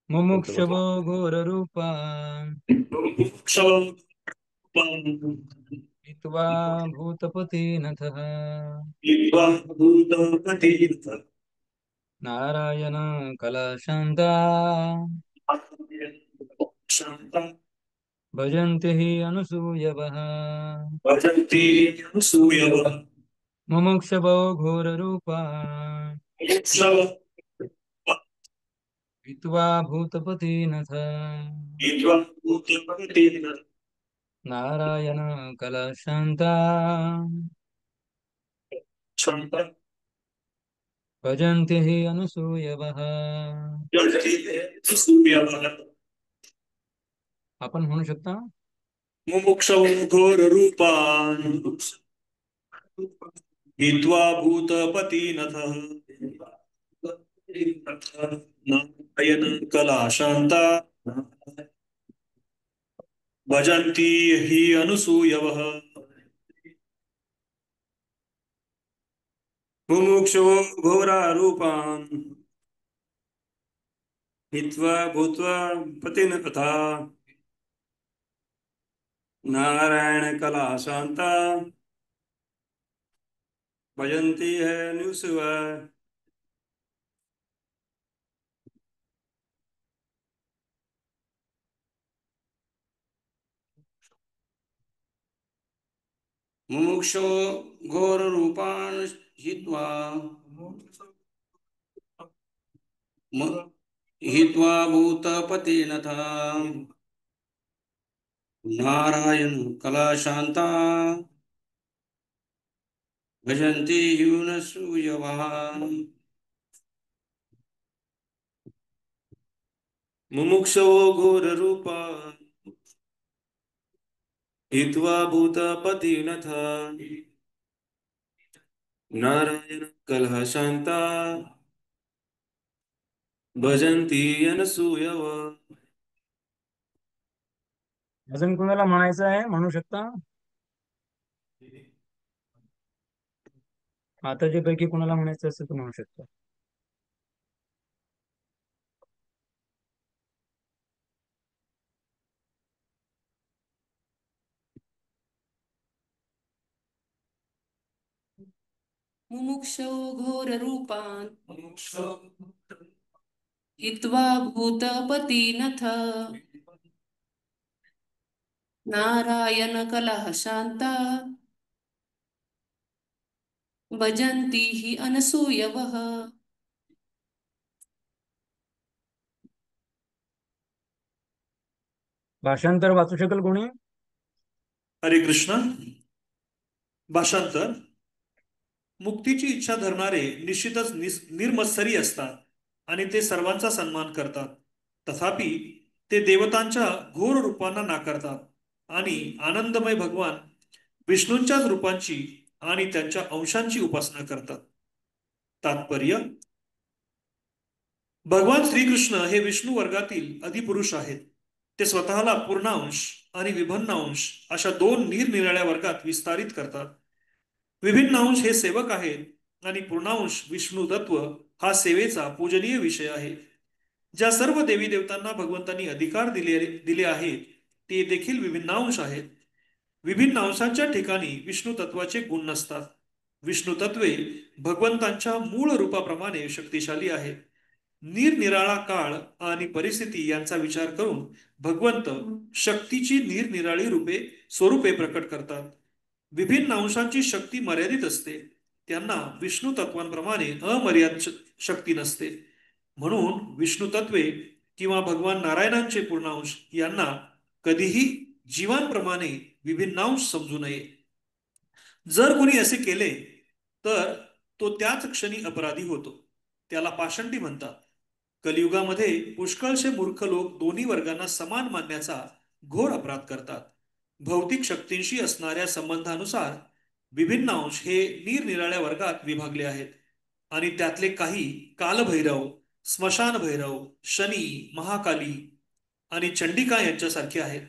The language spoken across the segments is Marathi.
मुमुक्षवो घोररूपा हित्वा भूतपतिनथः नारायण कलाशान्ता भजन्ति हि अनसूयवः मुमुक्षवो घोररूपा हित्वा भूतपतिनथः नारायण कलाशान्ता भजन्ति हि अनसूयवः. आपण म्हणू शकता मुमुक्षव घोर रूपान हित्वा भूतपतिनथः नारायण कला शांता भजन्ति हि अनुसूयवः मुमुक्षवो घोरा रूपान् हित्वा भूत्वा पतिनथः नारायण कला शांता भजन्ति है अनुसूयवः. मुमुक्षो घोर रूपान् हित्वा हित्वा भूतपतिनथः नारायण कला शांता भजन्ति यूनसूयवः. मुमुक्षवो घोर रूपा हित्वा भूतपतिनथः नारायण कला शांता भजन्ति अनसूयवः. अजून कोणाला म्हणायचं आहे म्हणू शकता आता जे पैकी कोणाला म्हणायचं असेल तर म्हणू शकता. मुमुक्षो घोररूपान् हित्वा भूतपतिनथ नारायण कलः शान्ता भजन्ति हि अनसूयवः. भाषांतर वाचू शकेल कोणी? हरे कृष्ण. भाषांतर. मुक्तीची इच्छा धरणारे निश्चितच निर्मत्सरी असतात आणि ते सर्वांचा सन्मान करतात. तथापि ते देवतांच्या घोर रूपांना नाकारतात आणि आनंदमय भगवान विष्णूंच्याच रूपांची आणि त्यांच्या अंशांची उपासना करतात. तात्पर्य. भगवान श्रीकृष्ण हे विष्णू वर्गातील अधिपुरुष आहेत. ते स्वतःला पूर्णांश आणि विभिन्नांश अशा दोन निरनिराळ्या वर्गात विस्तारित करतात. विभिन्नांश हे सेवक आहेत आणि पूर्णांश विष्णू तत्व हा सेवेचा पूजनीय विषय आहे. ज्या सर्व देवी देवतांना भगवंतांनी अधिकार दिले आहेत ते देखील विभिन्नांश आहेत. विभिन्नांशांच्या ठिकाणी विष्णू तत्वाचे गुण नसतात. विष्णू तत्वे भगवंतांच्या मूळ रूपाप्रमाणे शक्तिशाली आहेत. निरनिराळा काळ आणि परिस्थिती यांचा विचार करून भगवंत शक्तीची निरनिराळी स्वरूपे प्रकट करतात. विभिन्न अंशांची शक्ती मर्यादित असते. त्यांना विष्णू तत्वांप्रमाणे अमर्यादित शक्ती नसते. म्हणून विष्णू तत्वे किंवा भगवान नारायणांचे पूर्णांश यांना कधीही जीवांप्रमाणे विभिन्नांश समजू नये. जर कोणी असे केले तर तो त्याच क्षणी अपराधी होतो. त्याला पाषंडी म्हणतात. कलियुगामध्ये पुष्कळसे मूर्ख लोक दोन्ही वर्गांना समान मानण्याचा घोर अपराध करतात. भौतिक शक्तींशी असणाऱ्या संबंधानुसार विभिन्न अंश हे निरनिराळ्या वर्गात विभागले आहेत आणि त्यातले काही कालभैरव, स्मशान भैरव, शनी, महाकाली आणि चंडिका यांच्यासारखे आहेत.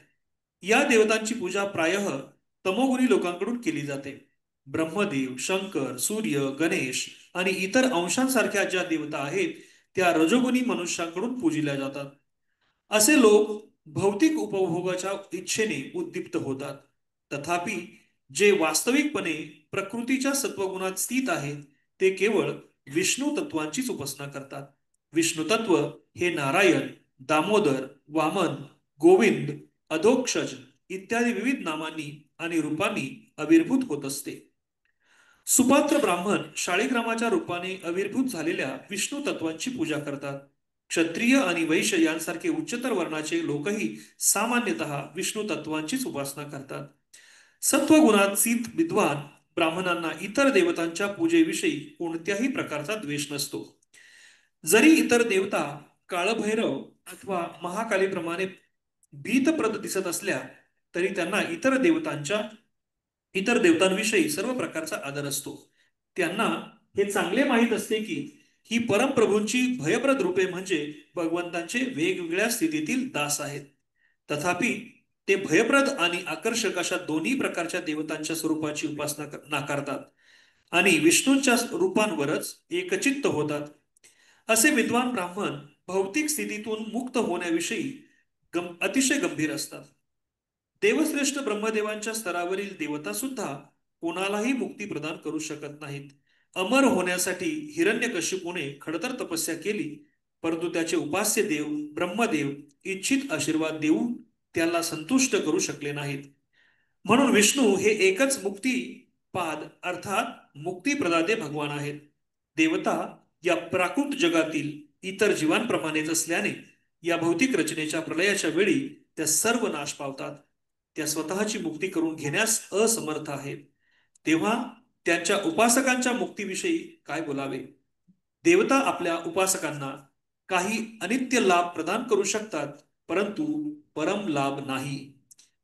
या देवतांची पूजा प्रायः तमोगुणी लोकांकडून केली जाते. ब्रह्मदेव, शंकर, सूर्य, गणेश आणि इतर अंशांसारख्या ज्या देवता आहेत त्या रजोगुणी मनुष्याकडून पूजिल्या जातात. असे लोक भौतिक उपभोगाच्या इच्छेने उद्दीप्त होतात. तथापि जे वास्तविकपणे प्रकृतीच्या सत्वगुणात स्थित आहेत ते केवळ विष्णू तत्वांचीच उपासना करतात. विष्णू तत्व हे नारायण, दामोदर, वामन, गोविंद, अधोक्षज इत्यादी विविध नामांनी आणि रूपांनी आविर्भूत होत असते. सुपात्र ब्राह्मण शाळीग्रामाच्या रूपाने आविर्भूत झालेल्या विष्णू तत्वांची पूजा करतात. क्षत्रिय आणि वैश्य यांसारखे उच्चतर वर्णाचे लोकही सामान्यतः विष्णू तत्वांचीच उपासना करतात. सत्वगुणात स्थित विद्वान ब्राह्मणांना इतर देवतांच्या पूजेविषयी कोणत्याही प्रकारचा द्वेष नसतो. जरी इतर देवता काळभैरव अथवा महाकालीप्रमाणे भीतप्रद दिसत असल्या तरी त्यांना इतर देवतांविषयी सर्व प्रकारचा आदर असतो. त्यांना हे चांगले माहीत असते की ही परमप्रभूंची भयप्रद रूपे म्हणजे भगवंतांचे वेगवेगळ्या स्थितीतील दास आहेत. तथापि ते भयप्रद आणि आकर्षक अशा दोन्ही प्रकारच्या देवतांच्या स्वरूपाची उपासना नाकारतात आणि विष्णूंच्या रूपांवरच एकचित्त होतात. असे विद्वान ब्राह्मण भौतिक स्थितीतून मुक्त होण्याविषयी अतिशय गंभीर असतात. देवश्रेष्ठ ब्रह्मदेवांच्या स्तरावरील देवता सुद्धा कोणालाही मुक्ती प्रदान करू शकत नाहीत. अमर होण्यासाठी हिरण्यकशिपूने खडतर तपस्या केली, परंतु त्याचे उपास्य देव ब्रह्मदेव इच्छित आशीर्वाद देऊन त्याला संतुष्ट करू शकले नाहीत. म्हणून विष्णू हे एकच मुक्तीपाद अर्थात मुक्तीप्रदाते भगवान आहेत. देवता या प्राकृत जगातील इतर जीवांप्रमाणेच असल्याने या भौतिक रचनेच्या प्रलयाच्या वेळी त्या सर्व नाश पावतात. त्या स्वतःची मुक्ती करून घेण्यास असमर्थ आहेत. तेव्हा त्यांच्या उपासकांच्या मुक्तीविषयी काय बोलावे. देवता आपल्या उपासकांना काही अनित्य लाभ प्रदान करू शकतात, परंतु परम लाभ नाही.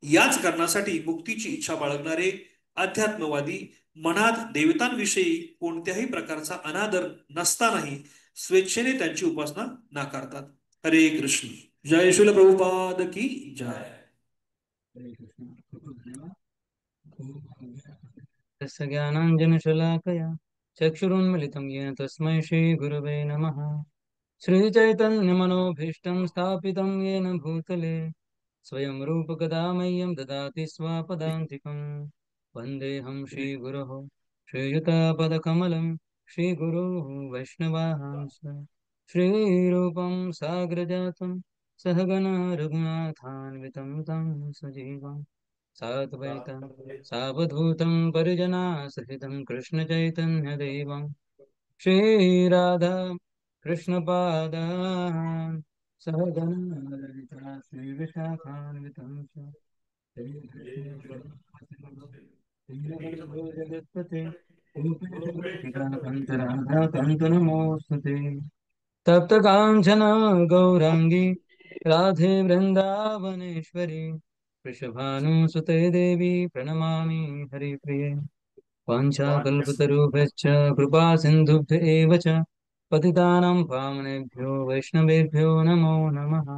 याच कारणासाठी मुक्तीची इच्छा बाळगणारे अध्यात्मवादी मनात देवतांविषयी कोणत्याही प्रकारचा अनादर नसतानाही स्वेच्छेने त्यांची उपासना नाकारतात. हरे कृष्ण. जय श्रील प्रभुपाद की जय. तस्य ज्ञानाञ्जनशलाकया चक्षुरुन्मिलितं येन तस्मै श्रीगुरवे नमः. श्रीचैतन्यमनोभीष्टं स्थापितं येन भूतले स्वयं रूपकदा मह्यं ददाति स्वापदान्तिकं. वन्देऽहं श्रीगुरोः श्रीयुतापदकमलं श्रीगुरोः वैष्णवांश्च. श्रीरूपं साग्रजातं सहगणा रघुनाथान्वितं तं सजीवं साद्वैतं सावधूतं परिजनासहितं कृष्णचैतन्यदेवं श्रीराधा कृष्णपादान् सहगणा ललिता श्रीविशाखान्वितं च. जगत्पते कान्त नमोऽस्तुते. तप्तकाञ्चन गौराङ्गी राधे वृन्दावनेश्वरी वृषभानुसुते देवी प्रणमामि हरिप्रिये. वाञ्छाकल्पतरुभ्यश्च कृपा सिन्धुभ्य एव च पतितानां पावनेभ्यो वैष्णवेभ्यो नमो नमः.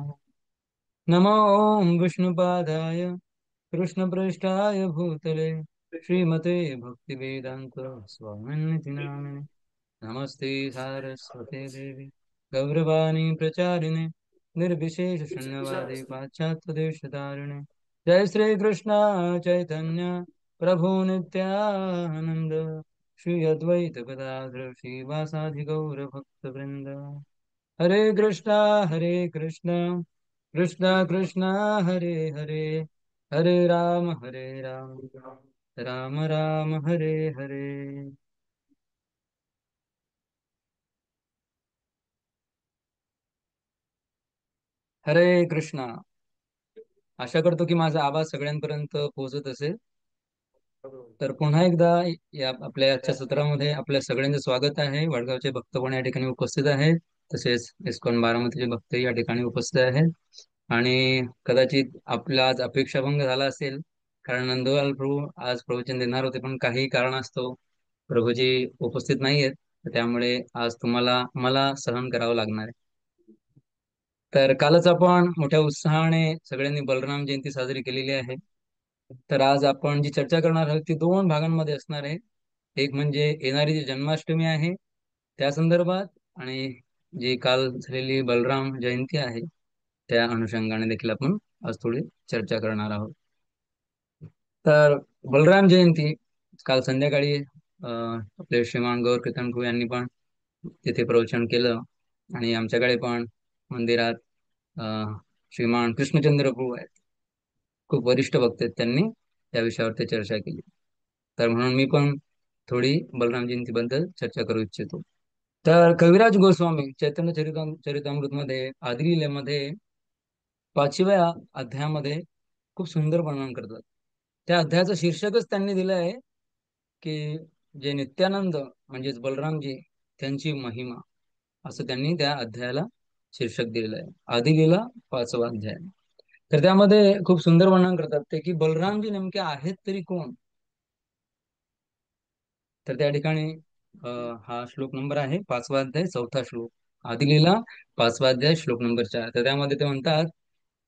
नमो ॐ विष्णुपादाय कृष्णप्रेष्ठाय भूतले श्रीमते भक्तिवेदान्त स्वामिनिति नामिने. नमस्ते सारस्वते देवी गौरवाणी प्रचारिणे निर्विशेष शून्यवादी पाश्चात्यदेशतारिणे. जय श्री कृष्ण चैतन्य प्रभु नित्यानंद श्री अद्वैत गदाधर श्रीवासादि गौर भक्त वृंद. हरे कृष्णा कृष्णा कृष्णा हरे हरे हरे राम राम राम हरे हरे. हरे कृष्णा. आशा करतो की माझा आवाज सगळ्यांपर्यंत पोहोचत असेल. तर पुन्हा एकदा या आपल्या आजच्या सत्रामध्ये आपल्या सगळ्यांचे स्वागत आहे. वडगावचे भक्त पण या ठिकाणी उपस्थित आहेत, तसेच इस्कॉन बारामतीचे भक्त या ठिकाणी उपस्थित आहेत. आणि कदाचित आपला आज अपेक्षाभंग झाला असेल, कारण नंदलाल प्रभू आज प्रवचन देणार होते, पण काही कारणास्तव प्रभूजी उपस्थित नाही आहेत. त्यामुळे आज तुम्हाला मला सहन करावं लागणार आहे. तर कालच आपण मोठ्या उत्साहाने सगळ्यांनी बलराम जयंती साजरी केलेली आहे. तर आज आपण जी चर्चा करणार आहोत ती दोन भागांमध्ये असणार आहे. एक म्हणजे येणारी जी जन्माष्टमी आहे त्या संदर्भात, आणि जी काल झालेली बलराम जयंती आहे, त्या अनुषंगाने देखील आपण आज थोडी चर्चा करणार आहोत. तर बलराम जयंती काल संध्याकाळी आपले श्रीमान गौर कीर्तनकू यांनी पण तिथे प्रवचन केलं आणि आमच्याकडे पण मंदिरात श्रीमान कृष्णचंद्र प्रभू आहेत, खूप वरिष्ठ वक्ते आहेत, त्यांनी त्या विषयावरती चर्चा केली. तर म्हणून मी पण थोडी बलराम जयंतीबद्दल चर्चा करू इच्छितो. तर कविराज गोस्वामी चैतन्य चरितामृत मध्ये आदिलीलेमध्ये 5व्या अध्यायामध्ये खूप सुंदर वर्णन करतात. त्या अध्यायाचं शीर्षकच त्यांनी दिलं आहे की जे नित्यानंद म्हणजेच बलरामजी त्यांची महिमा, असं त्यांनी त्या अध्यायाला शीर्षक दिलेलं आहे. आदिलीला 5वा अध्याय. तर त्यामध्ये खूप सुंदर वर्णन करतात ते की बलरामजी नेमके आहेत तरी कोण. तर त्या ठिकाणी हा श्लोक नंबर आहे 5वा अध्याय 4था श्लोक. आदिलीला 5वा अध्याय श्लोक नंबर 4. तर त्यामध्ये ते म्हणतात,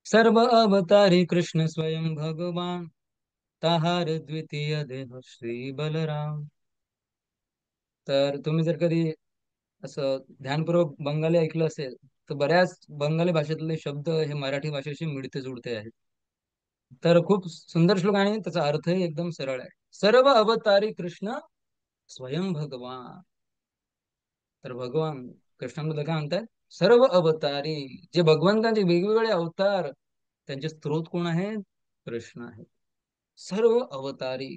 सर्व अवतारी कृष्ण स्वयं भगवान, ताहार द्वितीय देह श्री बलराम. तर तुम्ही जर कधी असं ध्यानपूर्वक बंगाली ऐकलं असेल तर बऱ्याच बंगाली भाषेतले शब्द हे मराठी भाषेशी मिळते जुळते आहेत. तर खूप सुंदर श्लोक आणि त्याचा अर्थही एकदम सरळ आहे. सर्व अवतारी कृष्ण स्वयं भगवान. तर भगवान कृष्णाबद्दल काय म्हणतात, सर्व अवतारी, जे भगवंतांचे वेगवेगळे अवतार त्यांचे स्त्रोत कोण आहेत, कृष्ण आहेत. सर्व अवतारी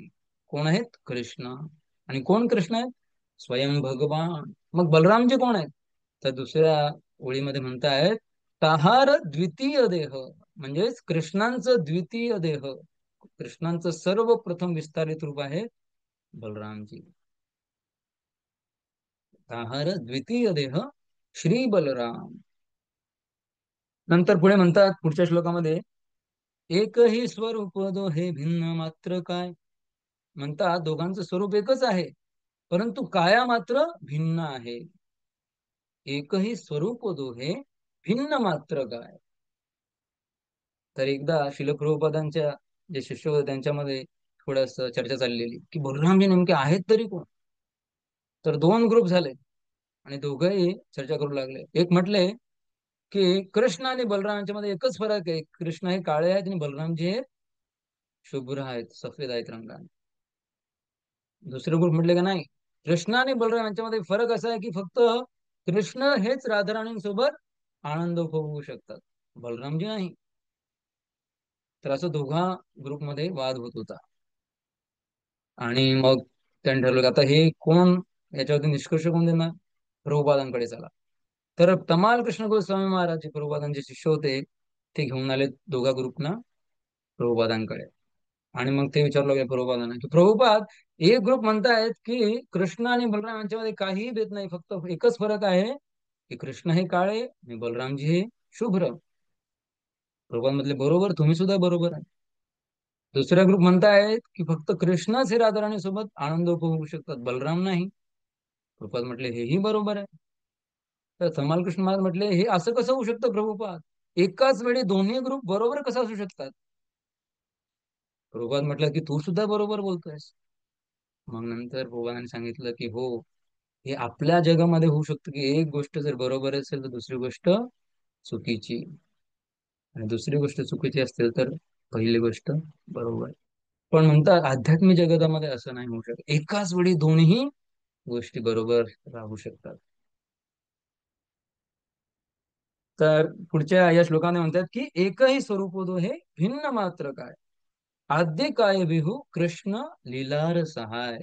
कोण आहेत, कृष्ण. आणि कोण कृष्ण आहेत, स्वयं भगवान. मग बलरामजी कोण आहेत, तर दुसऱ्या ओळीमध्ये म्हणतायत, ताहार द्वितीय देह, म्हणजेच कृष्णांचं द्वितीय देह, कृष्णांचं सर्वप्रथम विस्तारित रूप आहे बलरामजी. ताहार द्वितीय देह श्री बलराम. नंतर पुढे म्हणतात पुढच्या श्लोकामध्ये, एकही स्वरूप दो हे भिन्न मात्र काय. म्हणतात दोघांचं स्वरूप एकच आहे, परंतु काया मात्र भिन्न आहे. एकही स्वरूप दोहे भिन्न मात्र काय. तर एकदा शिल प्रभुपादांच्या जे शिष्य होते त्यांच्यामध्ये थोडस चर्चा चाललेली की बलरामजी नेमके आहेत तरी कोण. तर दोन ग्रुप झाले आणि दोघंही चर्चा करू लागले. एक म्हटले की कृष्ण आणि बलरामांच्या मध्ये एकच फरक आहे, कृष्ण हे काळे आहेत आणि बलरामजी हे शुभ्र आहेत, सफेद आहेत रंगाने. दुसरे ग्रुप म्हटले का नाही, कृष्ण आणि बलराम यांच्यामध्ये फरक असा आहे की फक्त कृष्ण हेच राधाराणींसोबत आनंद उपभोगू शकतात, बलरामजी नाही. तर असं दोघा ग्रुपमध्ये वाद होत होता. आणि मग त्यांनी ठरवलं की आता हे कोण, याच्यावरती निष्कर्ष कोण देणार, प्रभुपादांकडे चला. तर तमाल कृष्ण गोस्वामी महाराज जे प्रभुपादांचे शिष्य होते ते घेऊन आले दोघा ग्रुपना प्रभुपादांकडे. आणि मग ते विचारलं गेलं प्रभुपादांना की प्रभुपाद, एक ग्रुप म्हणतायत की कृष्ण आणि बलराम यांच्यामध्ये काहीही भेद नाही, फक्त एकच फरक आहे की कृष्ण हे काळे आणि बलरामजी हे शुभ्र. प्रभुपाद म्हटले बरोबर, तुम्ही सुद्धा बरोबर आहे. दुसरा ग्रुप म्हणतायत की फक्त कृष्णच हे राधाराणी सोबत आनंद उपभोगू शकतात, बलराम नाही. प्रभुपाद म्हटले हेही बरोबर आहे. तर धमाल कृष्ण महाराज म्हटले हे असं कसं होऊ शकतं प्रभुपाद, एकाच वेळी दोन्ही ग्रुप बरोबर कसं असू शकतात. प्रभुपाद म्हटलं की तू सुद्धा बरोबर बोलतोयस. मग नंतर प्रभुपादांनी सांगितलं की हो, हे आपल्या जगामध्ये होऊ शकतं की एक गोष्ट जर बरोबर असेल तर दुसरी गोष्ट चुकीची, आणि दुसरी गोष्ट चुकीची असेल तर पहिली गोष्ट बरोबर. पण म्हणतात आध्यात्मिक जगतामध्ये असं नाही होऊ शकत, एकाच वेळी दोन्ही गोष्टी बरोबर राहू शकतात. तर पुढच्या या श्लोकाने म्हणतात की एकही स्वरूप दो हे भिन्न मात्र काय, आद्य काय विहू कृष्ण लीलार सहाय.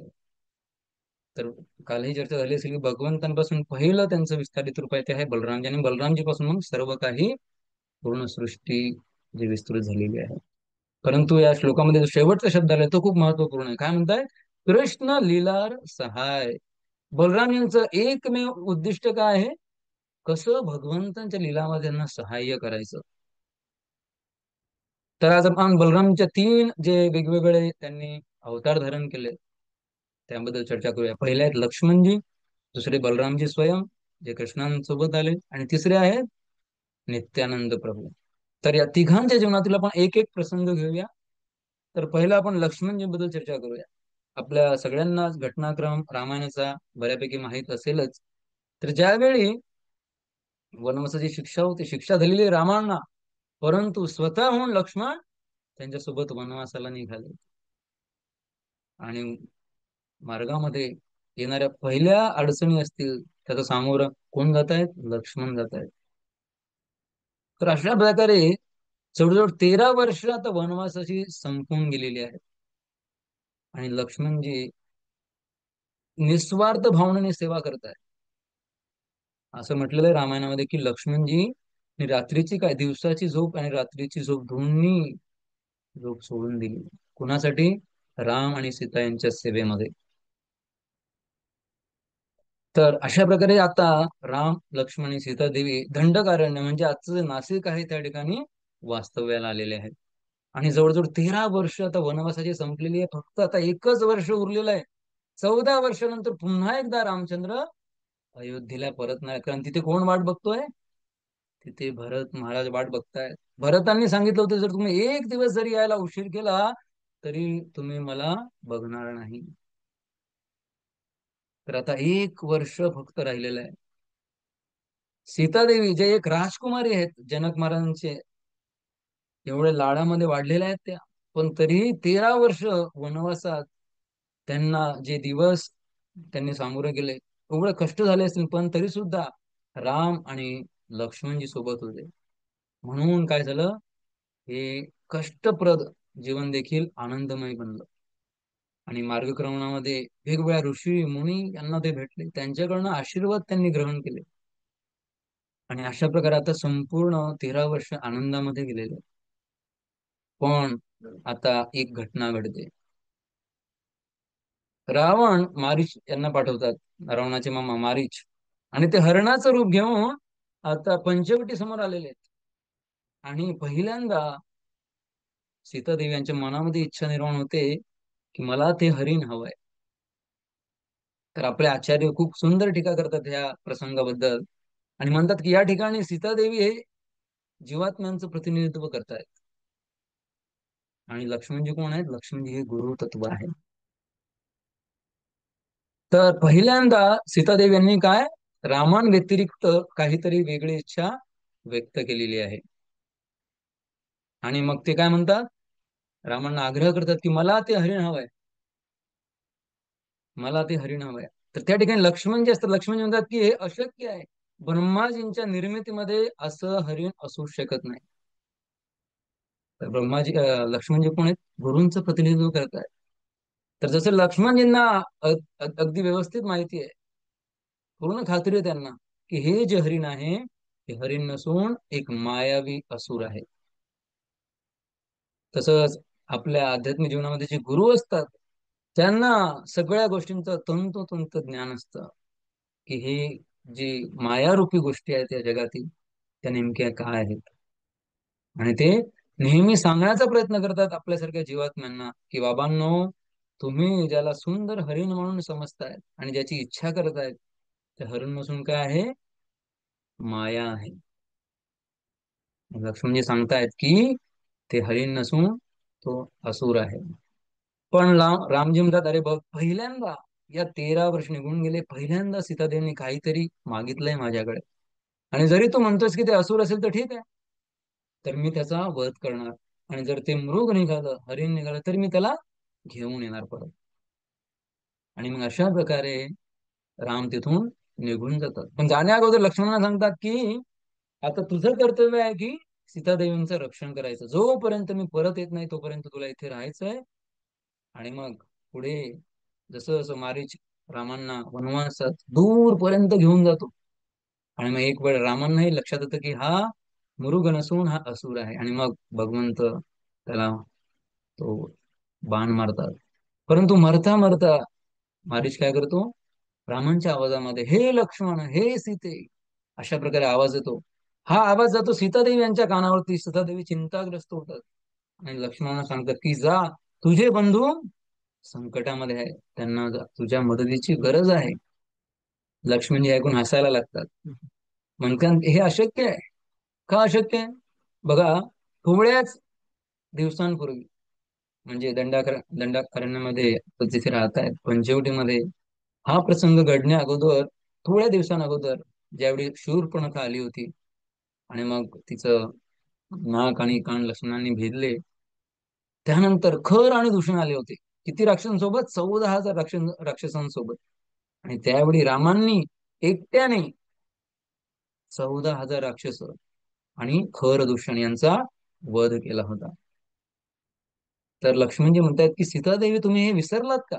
तर कालही चर्चा झाली असेल की भगवंतांपासून पहिलं त्यांचं विस्तारित रूप आहे ते आहे बलरामजी, आणि बलरामजी पासून मग सर्व काही पूर्ण सृष्टी जी विस्तृत झालेली आहे. परंतु या श्लोकामध्ये जो शेवटचा शब्द आलाय तो खूप महत्वपूर्ण आहे. काय म्हणताय, कृष्ण लीलार सहाय. बलराम यांचं एकमेव उद्दिष्ट काय आहे, कसं भगवंतांच्या लीलामध्ये त्यांना सहाय्य करायचं. तर आज आपण बलरामच्या 3 जे वेगवेगळे त्यांनी अवतार धारण केले त्याबद्दल चर्चा करूया. पहिले आहेत लक्ष्मणजी, दुसरे बलरामजी स्वयं जे कृष्णांसोबत आले, आणि तिसरे आहेत नित्यानंद प्रभू. तर या तिघांच्या जीवनातील आपण एक एक प्रसंग घेऊया. तर पहिला आपण लक्ष्मणजी बद्दल चर्चा करूया. आपल्या सगळ्यांना घटनाक्रम रामायणाचा बऱ्यापैकी माहित असेलच. तर ज्यावेळी वनवासाची शिक्षा होती, शिक्षा झालेली आहे रामांना, परंतु स्वतःहून लक्ष्मण त्यांच्यासोबत वनवासाला निघाले. आणि मार्गामध्ये येणाऱ्या पहिल्या अडचणी असतील त्याचा सामोरं कोण जात आहेत? लक्ष्मण जात आहेत. तर अशा प्रकारे जवळजवळ 13 वर्ष आता वनवासाची संपून गेलेली आहेत. आणि लक्ष्मणजी निस्वार्थ भावनेने सेवा करतायत. असं म्हटलेलं आहे रामायणामध्ये की लक्ष्मणजी रात्रीची काय, दिवसाची झोप आणि रात्रीची झोप दोन्ही झोप सोडून दिली. कुणासाठी? राम आणि सीता यांच्या सेवेमध्ये. तर अशा प्रकारे आता राम, लक्ष्मण आणि सीता देवी दंडकारण्य म्हणजे आजचं जे नाशिक आहे त्या ठिकाणी वास्तव्याला आलेले आहेत. आणि जवळजवळ 13 वर्ष आता वनवासाची संपलेली आहे. फक्त आता एकच वर्ष उरलेलं आहे. 14 वर्षानंतर पुन्हा एकदा रामचंद्र अयोध्येला परतणार. कारण तिथे कोण वाट बघतोय? तिथे भरत महाराज वाट बघतायत. भरतांनी सांगितलं होतं जर तुम्ही एक दिवस जरी यायला उशीर केला तरी तुम्ही मला बघणार नाही. तर आता एक वर्ष फक्त राहिलेलं आहे. सीतादेवी जे एक राजकुमारी आहेत जनक महाराजांचे, एवढ्या लाडामध्ये वाढलेल्या आहेत त्या, पण तरीही 13 वर्ष वनवासात त्यांना जे दिवस त्यांनी सामोरे गेले, एवढे कष्ट झाले असतील, पण तरी सुद्धा राम आणि लक्ष्मणजी सोबत होते. म्हणून काय झालं, हे कष्टप्रद जीवन देखील आनंदमय बनलं. आणि मार्गक्रमणामध्ये वेगवेगळ्या ऋषी मुनी यांना ते भेटले, त्यांच्याकडनं आशीर्वाद त्यांनी ग्रहण केले. आणि अशा प्रकारे आता संपूर्ण 13 वर्ष आनंदामध्ये गेलेले. पण आता एक घटना घडते. रावण मारीच यांना पाठवतात, रावणाचे मामा मारीच, आणि ते हरणाचं रूप घेऊन आता पंचवटी समोर आलेले आहेत. आणि पहिल्यांदा सीतादेवी यांच्या मनामध्ये इच्छा निर्माण होते की मला ते हरिण हवंय. तर आपले आचार्य खूप सुंदर टीका करतात ह्या प्रसंगाबद्दल, आणि म्हणतात की या ठिकाणी सीतादेवी हे जीवात्म्यांचं प्रतिनिधित्व करतायत. आणि लक्ष्मणजी कोण आहेत? लक्ष्मणजी हे गुरु तत्व आहे. तर पहिल्यांदा सीतादेवी यांनी काय, रामान व्यतिरिक्त काहीतरी वेगळी इच्छा व्यक्त केलेली आहे. आणि मग ते काय म्हणतात, रामांना आग्रह करतात की मला ते हरिण हवंय, मला ते हरिण हवंय. तर त्या ठिकाणी लक्ष्मण जे असतात, लक्ष्मण म्हणतात की हे अशक्य आहे, ब्रह्माजींच्या निर्मितीमध्ये असं हरिण असू शकत नाही. तर लक्ष्मणजी कोण आहेत? गुरूंचं प्रतिनिधित्व करतायत. तर जसं लक्ष्मणजींना अगदी व्यवस्थित माहिती आहे, पूर्ण खात्री आहे त्यांना की हे जे हरिण आहे हे हरिण नसून एक मायावी असुर आहे. तसंच आपल्या आध्यात्मिक जीवनामध्ये जे गुरु असतात त्यांना सगळ्या गोष्टींचं तंतोतंत ज्ञान असतं की हे जी मायारूपी गोष्टी आहेत या जगातील त्या नेमक्या काय आहेत. आणि ते नेहमी सांगण्याचा प्रयत्न करतात आपल्यासारख्या जीवात्म्यांना की बाबांनो, तुम्ही ज्याला सुंदर हरिण म्हणून समजतायत आणि ज्याची इच्छा करतायत, ते हरिण नसून काय आहे? माया आहे. लक्ष्मणजी सांगतायत की ते हरिण नसून तो असुर आहे. पण रामजी म्हणतात अरे बघ, पहिल्यांदा या 13 वर्ष निघून गेले, पहिल्यांदा सीतादेवीने काहीतरी मागितलंय माझ्याकडे, आणि जरी तू म्हणतोस की ते असुर असेल तर ठीक आहे, तर मी त्याचा वध करणार. आणि जर ते मृग निघालं, हरिण निघालं, तर मी त्याला घेऊन येणार परत. आणि मग अशा प्रकारे राम तिथून निघून जातात. पण जाण्या अगोदर लक्ष्मणाला सांगतात की आता तुझं कर्तव्य आहे की सीतादेवींचं रक्षण करायचं. जोपर्यंत मी परत येत नाही तोपर्यंत तुला इथे राहायचंय. आणि मग पुढे जसं जसं मारीच रामांना वनवासात दूर पर्यंत घेऊन जातो, आणि मग एक वेळ रामांनाही लक्षात येतं की हा मृग नसून हा असुर आहे. आणि मग भगवंत त्याला तो बाण मारतात. परंतु मरता मरता मारीच काय करतो, रामांच्या आवाजामध्ये हे लक्ष्मण, हे सीते, अशा प्रकारे आवाज येतो. हा आवाज जातो सीतादेवी यांच्या कानावरती. सीतादेवी चिंताग्रस्त होतात आणि लक्ष्मणाला सांगतात की जा, तुझे बंधू संकटामध्ये आहे, त्यांना तुझ्या मदतीची गरज आहे. लक्ष्मणजी ऐकून हसायला लागतात, म्हणतात हे अशक्य आहे. का अशक्य आहे? बघा, थोड्याच दिवसांपूर्वी म्हणजे दंडाकारण्यामध्ये जिथे राहतायत पंचवटीमध्ये, हा प्रसंग घडण्या अगोदर, थोड्या दिवसांअगोदर ज्यावेळी शूर्पणखा आली होती आणि मग तिचं नाक आणि कान लक्ष्मणांनी भेदले, त्यानंतर खर आणि दूषण आले होते. किती राक्षसांसोबत? 14,000 राक्षसांसोबत. आणि त्यावेळी रामांनी एकट्याने 14,000 राक्षस आणि खर दूषण यांचा वध केला होता. तर लक्ष्मणजी म्हणतात की सीतादेवी, तुम्ही हे विसरलात का?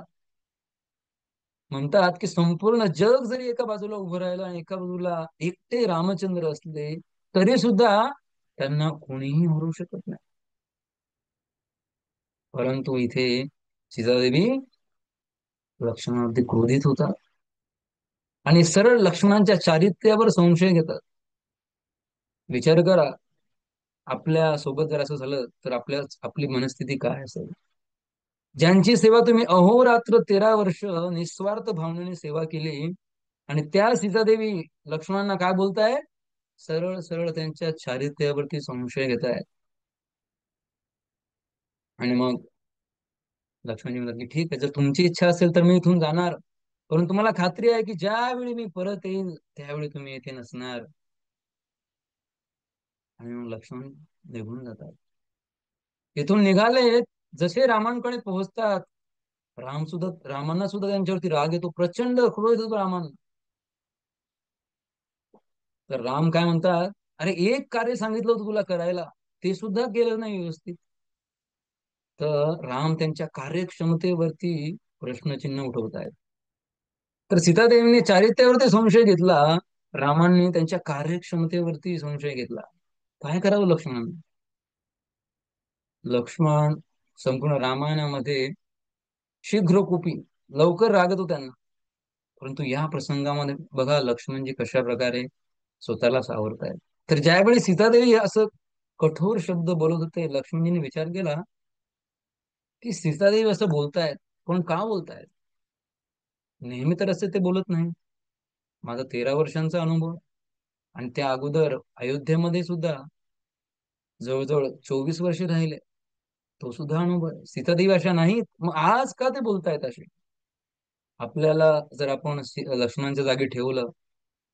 म्हणतात की संपूर्ण जग जरी एका बाजूला उभं राहिलं आणि एका बाजूला एकटे रामचंद्र असले, तरी सुद्धा त्यांना कोणीही हरू शकत नाही. परंतु इथे सीतादेवी लक्ष्मणावरती क्रोधित होतात आणि सरळ लक्ष्मणांच्या चारित्र्यावर संशय घेतात. विचार करा, आपल्या सोबत जर असं झालं तर आपली मनस्थिती काय असेल? ज्यांची सेवा तुम्ही अहोरात्र 13 वर्ष निस्वार्थ भावनेने सेवा केली, आणि त्या सीतादेवी लक्ष्मणांना काय बोलताय? सरळ सरळ त्यांच्या चारित्र्यावरती संशय घेतायत. आणि मग लक्ष्मणजी म्हणतात की ठीक आहे, जर तुमची इच्छा असेल तर मी इथून जाणार, परंतु मला खात्री आहे की ज्यावेळी मी परत येईल त्यावेळी तुम्ही येथे नसणार. आणि मग लक्ष्मण निघून जातात. इथून निघाले, जसे रामांकडे पोहोचतात, रामांना सुद्धा त्यांच्यावरती राग येतो, प्रचंड क्रोध येतो रामांना. तर राम काय म्हणतात, अरे एक कार्य सांगितलं होतं तुला करायला, ते सुद्धा केलं नाही व्यवस्थित. तर राम त्यांच्या कार्यक्षमतेवरती प्रश्नचिन्ह उठवत आहेत. तर सीतादेवीने चारित्र्यावरती संशय घेतला, रामांनी त्यांच्या कार्यक्षमतेवरती संशय घेतला. काय करावं लक्ष्मणाने? लक्ष्मण संपूर्ण रामायणामध्ये शीघ्रकुपी, लवकर रागतो त्यांना. परंतु या प्रसंगामध्ये बघा लक्ष्मणजी कशा प्रकारे स्वतःला सावरतायत. तर ज्यावेळी सीतादेवी असं कठोर शब्द बोलत होते, लक्ष्मणजींनी विचार केला की सीतादेवी असं बोलतायत, पण का बोलतायत? नेहमी तर असं ते बोलत नाही. माझा 13 वर्षांचा अनुभव, आणि त्या अगोदर अयोध्येमध्ये सुद्धा जवळजवळ 24 वर्ष राहिले, तो सुद्धा अनुभव आहे. सीतादेवी अशा नाहीत, मग आज का ते बोलतायत असे? आपल्याला जर आपण लक्ष्मणांच्या जागी ठेवलं,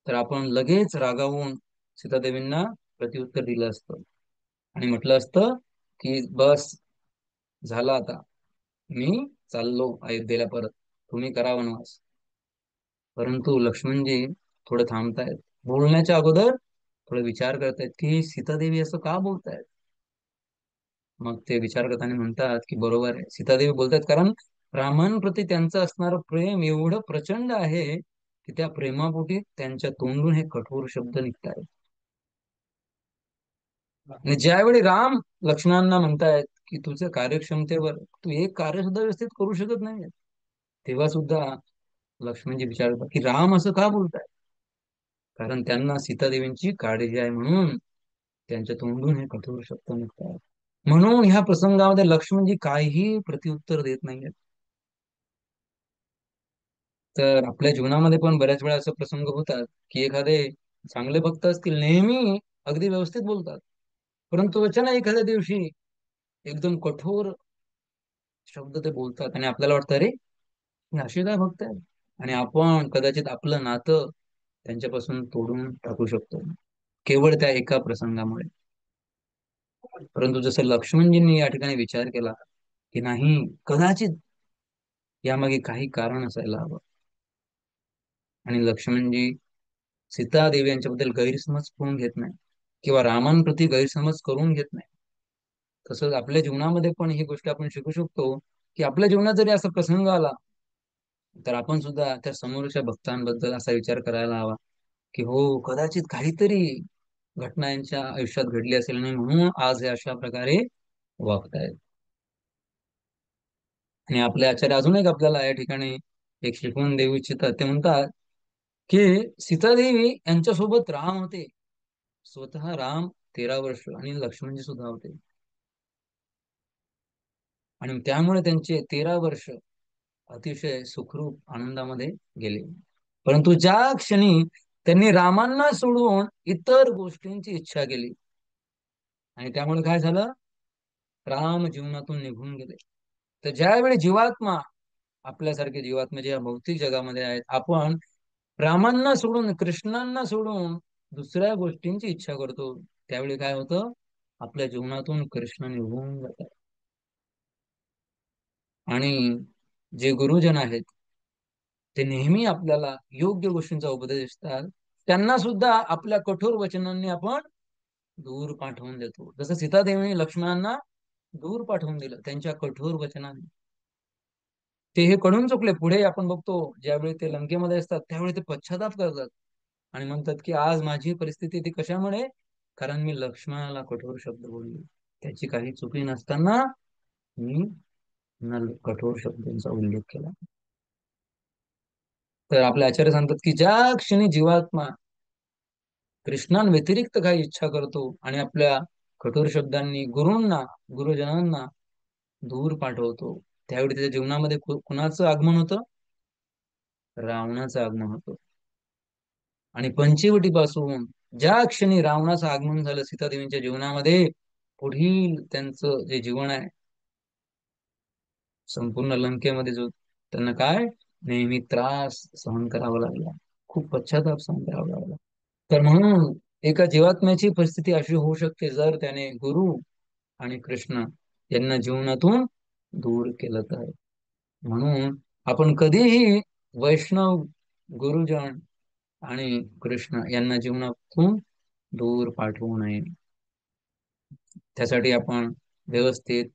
तर आपण लगेच रागावून सीतादेवींना प्रत्युत्तर दिलं असतं आणि म्हटलं असतं की बस झालं आता, मी चाललो अयोध्येला परत, तुम्ही करा वनवास. परंतु लक्ष्मणजी थोडं थांबतायत, बोलण्याच्या अगोदर थोडं विचार करतायत की सीतादेवी असं का बोलतायत. मग ते विचार करताना म्हणतात की बरोबर आहे, सीतादेवी बोलतात कारण रामांप्रती त्यांचं असणारं प्रेम एवढं प्रचंड आहे की त्या प्रेमापोटी त्यांच्या तोंडून हे कठोर शब्द निघतायत. आणि ज्यावेळी राम लक्ष्मणांना म्हणतायत की तुझ्या कार्यक्षमतेवर तू एक कार्य सुद्धा व्यवस्थित करू शकत नाही, तेव्हा सुद्धा लक्ष्मणजी विचारतात की राम असं का बोलताय? कारण त्यांना सीतादेवींची काळजी आहे म्हणून त्यांच्या तोंडून हे कठोर शब्द निघतात. म्हणून ह्या प्रसंगामध्ये लक्ष्मणजी काहीही प्रत्युत्तर देत नाहीयेत. तर आपल्या जीवनामध्ये पण बऱ्याच वेळा असे प्रसंग होतात की एखादे चांगले भक्त असतील, नेहमी अगदी व्यवस्थित बोलतात, परंतु अचानक एखाद्या दिवशी एकदम कठोर शब्द ते बोलतात आणि आपल्याला वाटतं अरे हे असे काय भक्त आहेत, आणि आपण कदाचित आपलं नातं त्यांच्यापासून तोडून टाकू शकतो केवळ त्या एका प्रसंगामुळे. परंतु जसं लक्ष्मणजींनी या ठिकाणी विचार केला की नाही, कदाचित यामागे काही कारण असायला हवं, आणि लक्ष्मणजी सीतादेवी यांच्याबद्दल गैरसमज करून घेत नाही किंवा रामांप्रती गैरसमज करून घेत नाही. तसंच आपल्या जीवनामध्ये पण ही गोष्ट आपण शिकू शकतो की आपल्या जीवनात जरी असा प्रसंग आला, तर आपण सुद्धा त्या समोरच्या भक्तांबद्दल असा विचार करायला हवा की हो, कदाचित काहीतरी घटना यांच्या आयुष्यात घडली असेल आणि म्हणून आज हे अशा प्रकारे वागतायत. आणि आपले आचार्य अजून एक आपल्याला या ठिकाणी एक शिकवण देऊ इच्छितात. ते म्हणतात की सीतादेवी यांच्यासोबत राम होते, स्वतः राम 13 वर्ष आणि लक्ष्मणजी सुद्धा होते, आणि त्यामुळे त्यांचे 13 वर्ष अतिशय सुखरूप आनंदामध्ये गेले. परंतु ज्या क्षणी त्यांनी रामांना सोडून इतर गोष्टींची इच्छा केली, आणि त्यामुळे काय झालं, राम जीवनातून निघून गेले. तर ज्यावेळी जीवात्मा, आपल्यासारखे जीवात्मा जे या भौतिक जगामध्ये आहेत, आपण रामांना सोडून, कृष्णांना सोडून दुसऱ्या गोष्टींची इच्छा करतो, त्यावेळी काय होतं, आपल्या जीवनातून कृष्ण निघून जातात. आणि जे गुरुजन आहेत ते नेहमी आपल्याला योग्य गोष्टींचा उपदेश देतात, त्यांना सुद्धा आपल्या कठोर वचनांनी आपण दूर पाठवून देतो. जसं सीतादेवीने लक्ष्मणांना दूर पाठवून दिलं त्यांच्या कठोर वचनांनी. ते हे कळून चुकले. पुढे आपण बघतो, ज्यावेळी ते लंकेमध्ये असतात त्यावेळी ते पश्चाताप करतात आणि म्हणतात की आज माझी परिस्थिती ती कशामुळे, कारण मी लक्ष्मणाला कठोर शब्द बोलले, त्याची काही चुकी नसताना मी कठोर शब्दांचा उल्लेख केला. तर आपले आचार्य सांगतात की ज्या क्षणी जीवात्मा कृष्णांव्यतिरिक्त काही इच्छा करतो आणि आपल्या कठोर शब्दांनी गुरूंना, गुरुजनांना दूर पाठवतो, त्यावेळी त्याच्या जीवनामध्ये कुणाचं आगमन होतं, रावणाचं आगमन होतं. आणि पंचवटीपासून ज्या क्षणी रावणाचं आगमन झालं सीतादेवींच्या जीवनामध्ये, पुढील त्यांचं जे जीवन आहे, संपूर्ण लंकेमध्ये जो त्यांना काय नेहमी त्रास सहन करावा लागला, खूप पश्चाताप सहन करावा लागला. तर म्हणून एका जीवात्म्याची परिस्थिती अशी होऊ शकते जर त्याने गुरु आणि कृष्ण यांना जीवनातून दूर केलं तर. म्हणून आपण कधीही वैष्णव, गुरुजन आणि कृष्ण यांना जीवनातून दूर पाठवू नये. त्यासाठी आपण व्यवस्थित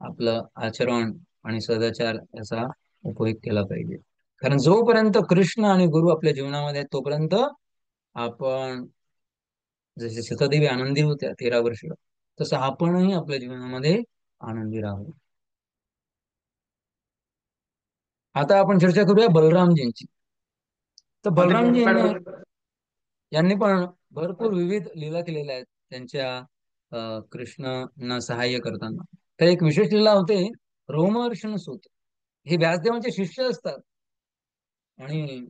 आपलं आचरण आणि सदाचार याचा उपयोग केला पाहिजे. कारण जोपर्यंत कृष्ण आणि गुरु आपल्या जीवनामध्ये आहेत तोपर्यंत आपण, जसे सीतादेवी आनंदी होत्या 13 वर्ष, तसं आपणही आपल्या जीवनामध्ये आनंदी राहू. आता आपण चर्चा करूया बलरामजींची. तर बलरामजी यांनी पण भरपूर विविध लीला केलेल्या आहेत त्यांच्या कृष्णांना सहाय्य करताना. तर एक विशेष लीला होते रोमहर्षण सूत. हे व्यासदेवांचे शिष्य असतात आणि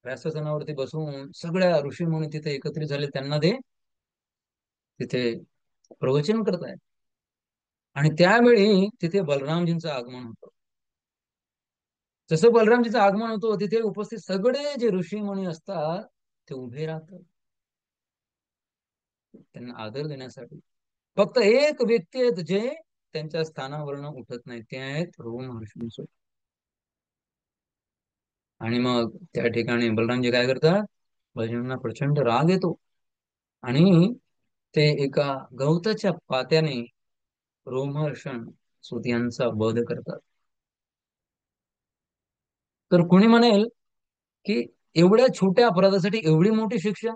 व्यासस्थानावरती बसून सगळ्या ऋषीमुनी तिथे एकत्रित झाले, त्यांना ते तिथे प्रवचन करत आहेत. आणि त्यावेळी तिथे बलरामजींचं आगमन होतं. जसं बलरामजीचं आगमन होतं तिथे उपस्थित सगळे जे ऋषीमुनी असतात ते उभे राहतात त्यांना आदर देण्यासाठी. फक्त एक व्यक्ती आहेत जे त्यांच्या स्थानावरनं उठत नाही, ते आहेत रोमहर्षण. आणि मग त्या ठिकाणी बलरामजी काय करतात, बलरामांना प्रचंड राग येतो आणि ते एका गवताच्या पात्याने रोमहर्षण सूत यांचा वध करतात. तर कोणी म्हणेल की एवढ्या छोट्या अपराधासाठी एवढी मोठी शिक्षा.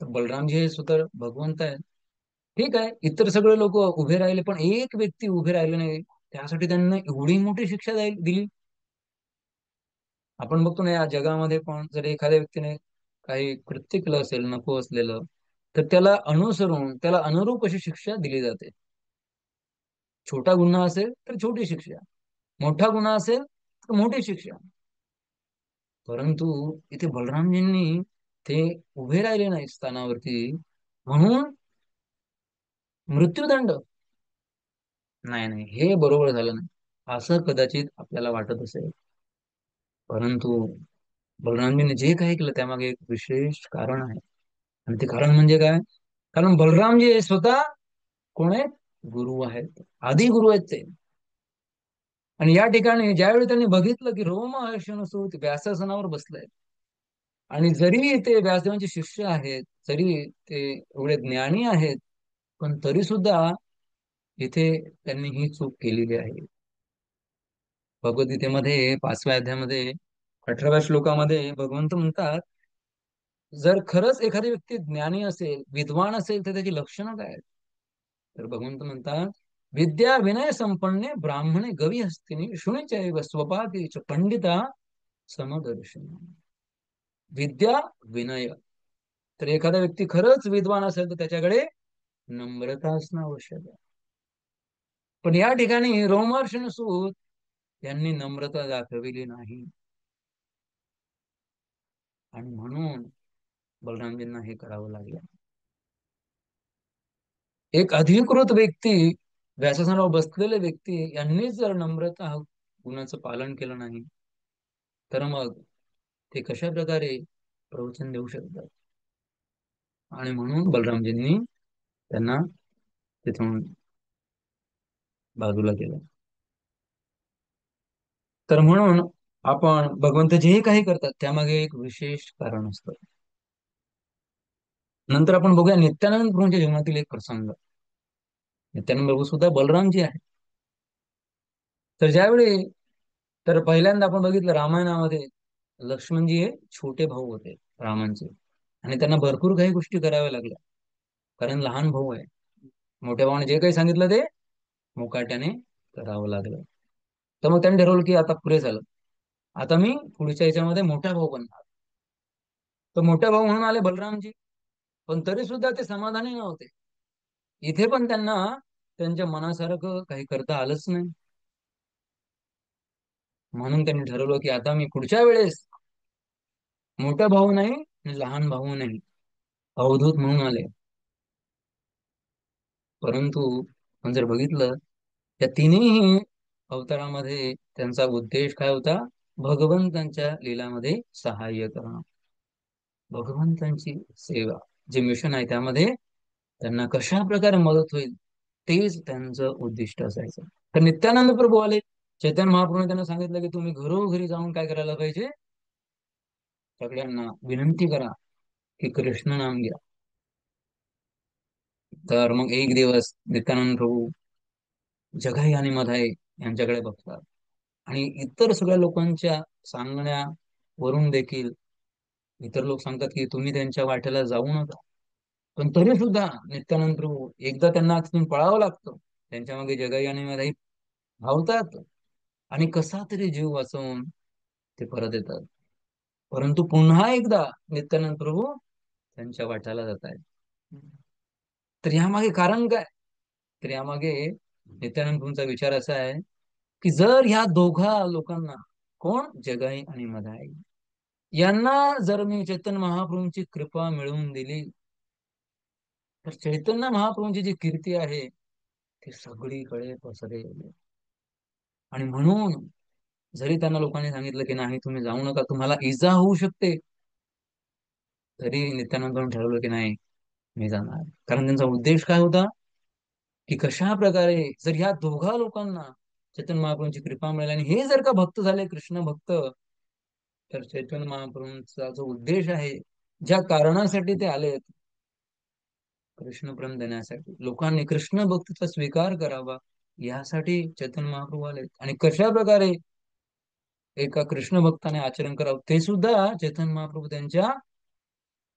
तर बलरामजी हे सुद्धा भगवंत आहेत. ठीक आहे, इतर सगळे लोक उभे राहिले पण एक व्यक्ती उभे राहिले नाही, त्यासाठी त्यांना एवढी मोठी शिक्षा दिली. आपण बघतो ना या जगामध्ये पण, जर एखाद्या व्यक्तीने काही कृत्य केलं असेल नको असलेलं, तर त्याला अनुसरून त्याला अनुरूप अशी शिक्षा दिली जाते. छोटा गुन्हा असेल तर छोटी शिक्षा, मोठा गुन्हा असेल तर मोठी शिक्षा. परंतु इथे बलरामजींनी ते उभे राहिले नाही स्थानावरती, म्हणून मृत्यूदंड. नाही नाही, हे बरोबर झालं नाही असं कदाचित आपल्याला वाटत असेल. परंतु बलरामजींनी जे काही केलं त्यामागे एक विशेष कारण आहे. आणि ते कारण म्हणजे काय, कारण बलरामजी हे स्वतः कोण आहेत, गुरु आहेत, आधी गुरु आहेत ते. आणि या ठिकाणी ज्यावेळी त्यांनी बघितलं की रोमहर्षण सूत व्यासासनावर बसलाय, आणि जरी ते व्यासदेवांचे शिष्य आहेत, जरी ते एवढे ज्ञानी आहेत, पण तरी सुद्धा इथे त्यांनी ही चूक केलेली आहे. भगवद्गीतेमध्ये 5व्या अध्यायामध्ये 18व्या श्लोकामध्ये भगवंत म्हणतात, जर खरंच एखादी व्यक्ती ज्ञानी असेल, विद्वान असेल, तर त्याची लक्षणं काय आहेत? तर भगवंत म्हणतात, विद्या विनय संपन्ने ब्राह्मणे गवी हस्तिनी शुनिचैव स्वपाती च पंडिता समदर्शन. विद्या, विनय. तर एखादा व्यक्ती खरंच विद्वान असेल तर त्याच्याकडे नम्रता असणं आवश्यक आहे. पण या ठिकाणी रोमहर्षण सूत यांनी नम्रता दाखविली नाही, आणि म्हणून बलरामजींना हे करावं लागलं. एक अधिकृत व्यक्ती, व्यासनावर बसलेले व्यक्ती यांनीच जर नम्रता गुणाचं पालन केलं नाही, तर मग ते कशा प्रकारे प्रवचन देऊ शकतात. आणि म्हणून बलरामजींनी त्यांना तिथून बाजूला केलं. तर म्हणून आपण भगवंत जेही काही करतात त्यामागे एक विशेष कारण असतं. नंतर आपण बघूया नित्यानंद प्रभूंच्या जीवनातील एक प्रसंग. नित्यानंद प्रभू सुद्धा बलरामजी आहे. तर ज्यावेळी तर पहिल्यांदा आपण बघितलं रामायणामध्ये लक्ष्मणजी हे छोटे भाऊ होते रामांचे, आणि त्यांना भरपूर काही गोष्टी कराव्या लागल्या, कारण लहान भाऊ आहे. मोठ्या भावाने जे काही सांगितलं ते मुकाट्याने करावं लागलं. तर मग त्यांनी ठरवलं की आता पुरे झालं, आता मी पुढच्या याच्यामध्ये मोठा भाऊ बनणार. तर मोठा भाऊ म्हणून आले बलरामजी, पण तरी सुद्धा ते समाधानी नव्हते. इथे पण त्यांना त्यांच्या मनासारखं काही करता आलंच नाही. म्हणून त्यांनी ठरवलं की आता मी पुढच्या वेळेस मोठा भाऊ नाही आणि लहान भाऊ नाही, अवधूत म्हणून आले. परंतु आपण जर बघितलं त्या तिन्ही अवतारामध्ये त्यांचा उद्देश काय होता? भगवंतांच्या लीलामध्ये सहाय्य करणं, भगवंतांची सेवा. जे मिशन आहे त्यामध्ये त्यांना कशा प्रकारे मदत होईल तेच त्यांचं उद्दिष्ट असायचं. तर नित्यानंद प्रभू आले, चैतन्य महाप्रभूने त्यांना सांगितलं की तुम्ही घरोघरी जाऊन काय करायला पाहिजे? सगळ्यांना विनंती करा की कृष्ण नाम घ्या. तर मग एक दिवस नित्यानंद प्रभू जगाई आणि मधाई यांच्याकडे बघतात, आणि इतर सगळ्या लोकांच्या सांगण्यावरून देखील इतर लोक सांगतात की तुम्ही त्यांच्या वाटेला जाऊ नका. पण तरी सुद्धा नित्यानंद प्रभू एकदा त्यांना तिथून पळावं लागतं. त्यांच्या मागे जगाई आणि मधाई धावतात आणि कसा तरी जीव वाचवून ते परत येतात. परंतु पुन्हा एकदा नित्यानंद प्रभू त्यांच्या वाट्याला जात आहेत. तर यामागे कारण काय? तर यामागे नित्यानंद प्रभूंचा विचार असा आहे की जर ह्या दोघा लोकांना, कोण जगाई आणि मधाई, यांना जर मी चैतन्य महाप्रभूंची कृपा मिळवून दिली तर चैतन्य महाप्रभूंची जी कीर्ती आहे ती सगळीकडे पसरेल. आणि म्हणून जरी त्यांना लोकांनी सांगितलं की नाही तुम्ही जाऊ नका, तुम्हाला इजा होऊ शकते, तरी नित्यानंद ठरवलं की नाही, मी जाणार. कारण त्यांचा उद्देश काय होता? की कशा प्रकारे जर ह्या दोघा लोकांना चैतन्य महाप्रभूंची कृपा मिळाली आणि हे जर का भक्त झाले, कृष्ण भक्त, तर चैतन्य महाप्रभूंचा जो उद्देश आहे, ज्या कारणासाठी ते आलेत, कृष्ण प्रेम देण्यासाठी, लोकांनी कृष्ण भक्तीचा स्वीकार करावा, यासाठी चैतन्य महाप्रभू आलेत. आणि कशा प्रकारे एका कृष्ण भक्ताने आचरण करावं ते सुद्धा चैतन्य महाप्रभू त्यांच्या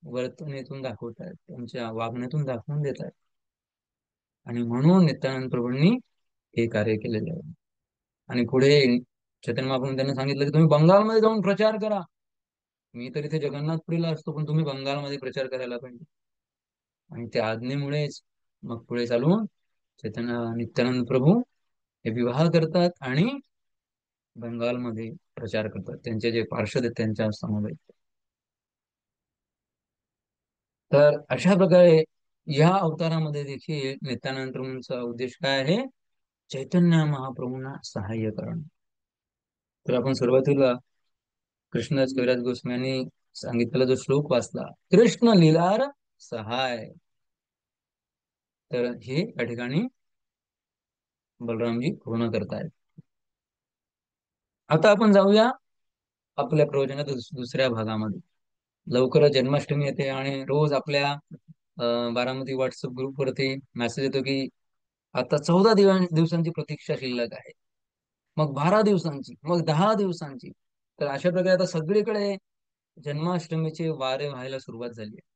वर्तनेतून दाखवत आहेत, त्यांच्या वागण्यातून दाखवून देत आहेत. आणि म्हणून नित्यानंद प्रभूंनी हे कार्य केलेले आहे. आणि पुढे चैतन्य महाप्रभू त्यांना सांगितलं की तुम्ही बंगालमध्ये जाऊन प्रचार करा. मी तर इथे जगन्नाथपुरीला असतो, पण तुम्ही बंगालमध्ये प्रचार करायला पाहिजे. आणि त्या आज्ञेमुळेच मग पुढे चालून चैतन्य नित्यानंद प्रभू हे विवाह करतात आणि बंगालमध्ये प्रचार करतात, त्यांचे जे पार्षद आहेत त्यांच्या समवेत. तर अशा प्रकारे या अवतारामध्ये देखील नित्यानंद प्रभूंचा उद्देश काय आहे? चैतन्य महाप्रभूंना सहाय्य करणं. तर आपण सुरुवातीला कृष्णदास कविराज गोस्वामी यांनी सांगितलेला जो श्लोक वाचला, कृष्ण लीलार सहाय, तर हे या ठिकाणी बलरामजी पूर्ण करतायत. आता आपण जाऊया आपल्या प्रवचनाच्या दुसऱ्या भागामध्ये. लवकरच जन्माष्टमी येते आणि रोज आपल्या बारामती व्हॉट्सअप ग्रुपवरती मेसेज येतो की आता 14 दिवसांची प्रतीक्षा शिल्लक आहे, मग 12 दिवसांची, मग 10 दिवसांची. तर अशा प्रकारे आता सगळीकडे जन्माष्टमीचे वारे व्हायला सुरुवात झाली आहे.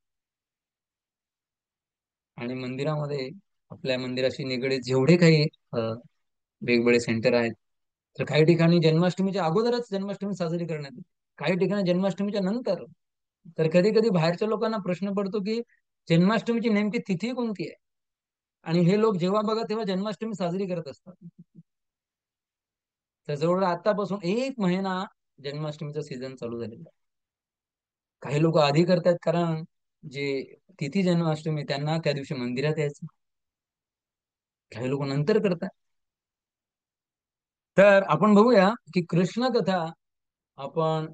आणि मंदिरामध्ये, आपल्या मंदिराशी निगडीत जेवढे काही वेगवेगळे सेंटर आहेत, तर काही ठिकाणी जन्माष्टमीच्या अगोदरच जन्माष्टमी साजरी करण्यात येते, काही ठिकाणी जन्माष्टमीच्या नंतर. तर कधी कधी बाहेरच्या लोकांना प्रश्न पडतो की जन्माष्टमीची नेमकी तिथी कोणती आहे, आणि हे लोक जेव्हा बघा तेव्हा जन्माष्टमी साजरी करत असतात. तर जवळ आतापासून 1 महिना जन्माष्टमीचा सीझन चालू झालेला आहे. काही लोक आधी करतात, कारण जे तिथी जन्माष्टमी त्यांना त्या दिवशी मंदिरात यायचं. काही लोक नंतर करतात. तर आपण बघूया की कृष्ण कथा आपण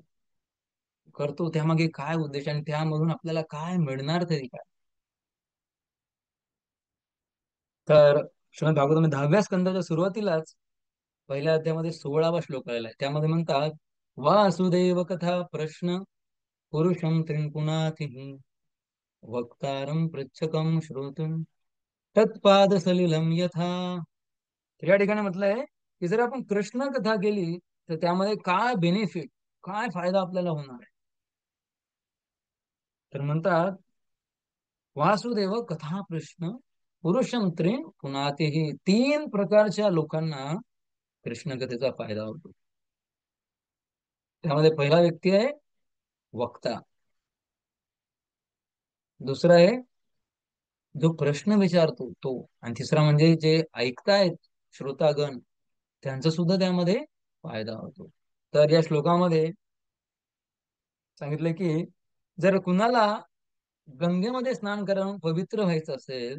करतो त्यामागे काय उद्देश आणि त्यामधून आपल्याला काय मिळणार तरी काय. तर श्रीमद भागवतामध्ये 10व्या स्कंदाच्या सुरुवातीलाच पहिल्या अध्यायामध्ये 16वा श्लोक आलेला आहे. त्यामध्ये म्हणतात, वासुदेव कथा प्रश्न पुरुषम त्रिपुनाति वक्तारम पृच्छकम श्रोतुम तत्पाद सलिलम यथा. तर या ठिकाणी म्हटलंय की जर आपण कृष्ण कथा केली तर त्यामध्ये काय बेनिफिट, काय फायदा आपल्याला होणार आहे. तर म्हणतात, वासुदेव कथा प्रश्न पुरुषम त्रिन पुनातीही, 3 प्रकारच्या लोकांना कृष्ण कथेचा फायदा होतो. त्यामध्ये पहिला व्यक्ती आहे वक्ता, दुसरा आहे जो प्रश्न विचारतो तो, आणि तिसरा म्हणजे जे ऐकतायत श्रोतागण, त्यांचा सुद्धा त्यामध्ये फायदा होतो. तर या श्लोकामध्ये सांगितलं की जर कुणाला गंगेमध्ये स्नान करून पवित्र व्हायचं असेल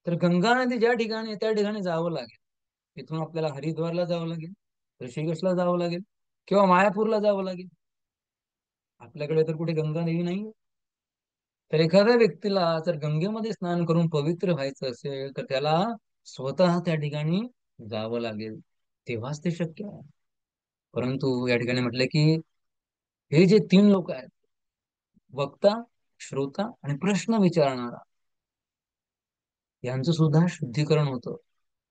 तर गंगा नदी ज्या ठिकाणी आहे त्या ठिकाणी जावं लागेल. तिथून आपल्याला हरिद्वारला जावं लागेल, ऋषिकेशला जावं लागेल किंवा मायापूरला जावं लागेल. आपल्याकडे तर कुठे गंगा नदी नाही. तर एखाद्या व्यक्तीला जर गंगेमध्ये स्नान करून पवित्र व्हायचं असेल तर त्याला स्वतः त्या ठिकाणी जावं लागेल, तेव्हाच ते शक्य आहे. परंतु या ठिकाणी म्हटलं की हे जे 3 लोक आहेत, वक्ता, श्रोता आणि प्रश्न विचारणारा, यांचं सुद्धा शुद्धीकरण होतं.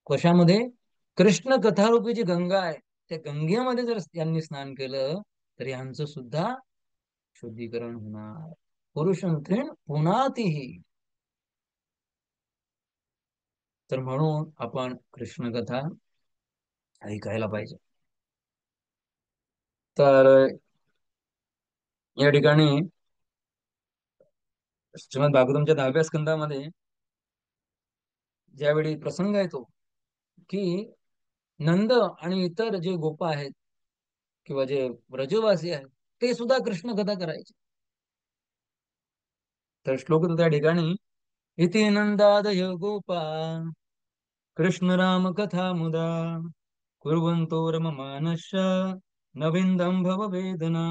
कशामध्ये? कृष्ण कथारूपी जी गंगा आहे त्या गंगेमध्ये जर यांनी स्नान केलं तर यांचं सुद्धा शुद्धीकरण होणार. पुरुषंत्रेण पुनातीही. तर म्हणून आपण कृष्ण कथा ऐकायला पाहिजे. तर या ठिकाणी श्रीमद भागवतमच्या 10व्या स्कंदामध्ये ज्यावेळी प्रसंग येतो की नंद आणि इतर जे गोप आहेत किंवा जे ब्रजवासी आहेत ते सुद्धा कृष्ण कथा करायचे. तर श्लोक होतो त्या ठिकाणी, इति नंदादय गोपा कृष्ण राम कथा मुदा कुर्वन्तो रममानश्च नविंदम भव वेदना.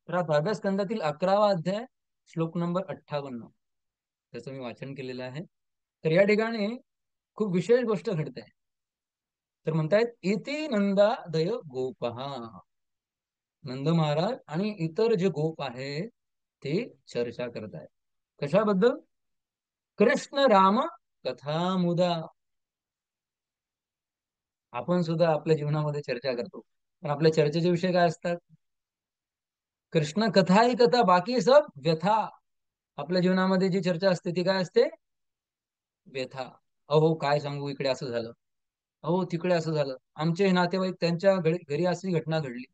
तर हा 10व्या स्कंदातील 11वा अध्याय, श्लोक नंबर 58, त्याचं मी वाचन केलेलं आहे. तर या ठिकाणी खूप विशेष गोष्ट घडते. तर म्हणतायत, इति नंदादय गोपहा, नंद महाराज आणि इतर जे गोप आहेत ते चर्चा करत आहेत. कशाबद्दल? कृष्ण राम कथा मुदा. आपण सुद्धा आपल्या जीवनामध्ये चर्चा करतो, पण आपल्या चर्चेचे विषय काय असतात? कृष्ण कथा ही कथा, बाकी सब व्यथा. आपल्या जीवनामध्ये जी चर्चा असते ती काय असते? व्यथा. अहो काय सांगू, इकडे असं झालं, अहो तिकडे असं झालं, आमचे नातेवाईक त्यांच्या घरी अशी घटना घडली.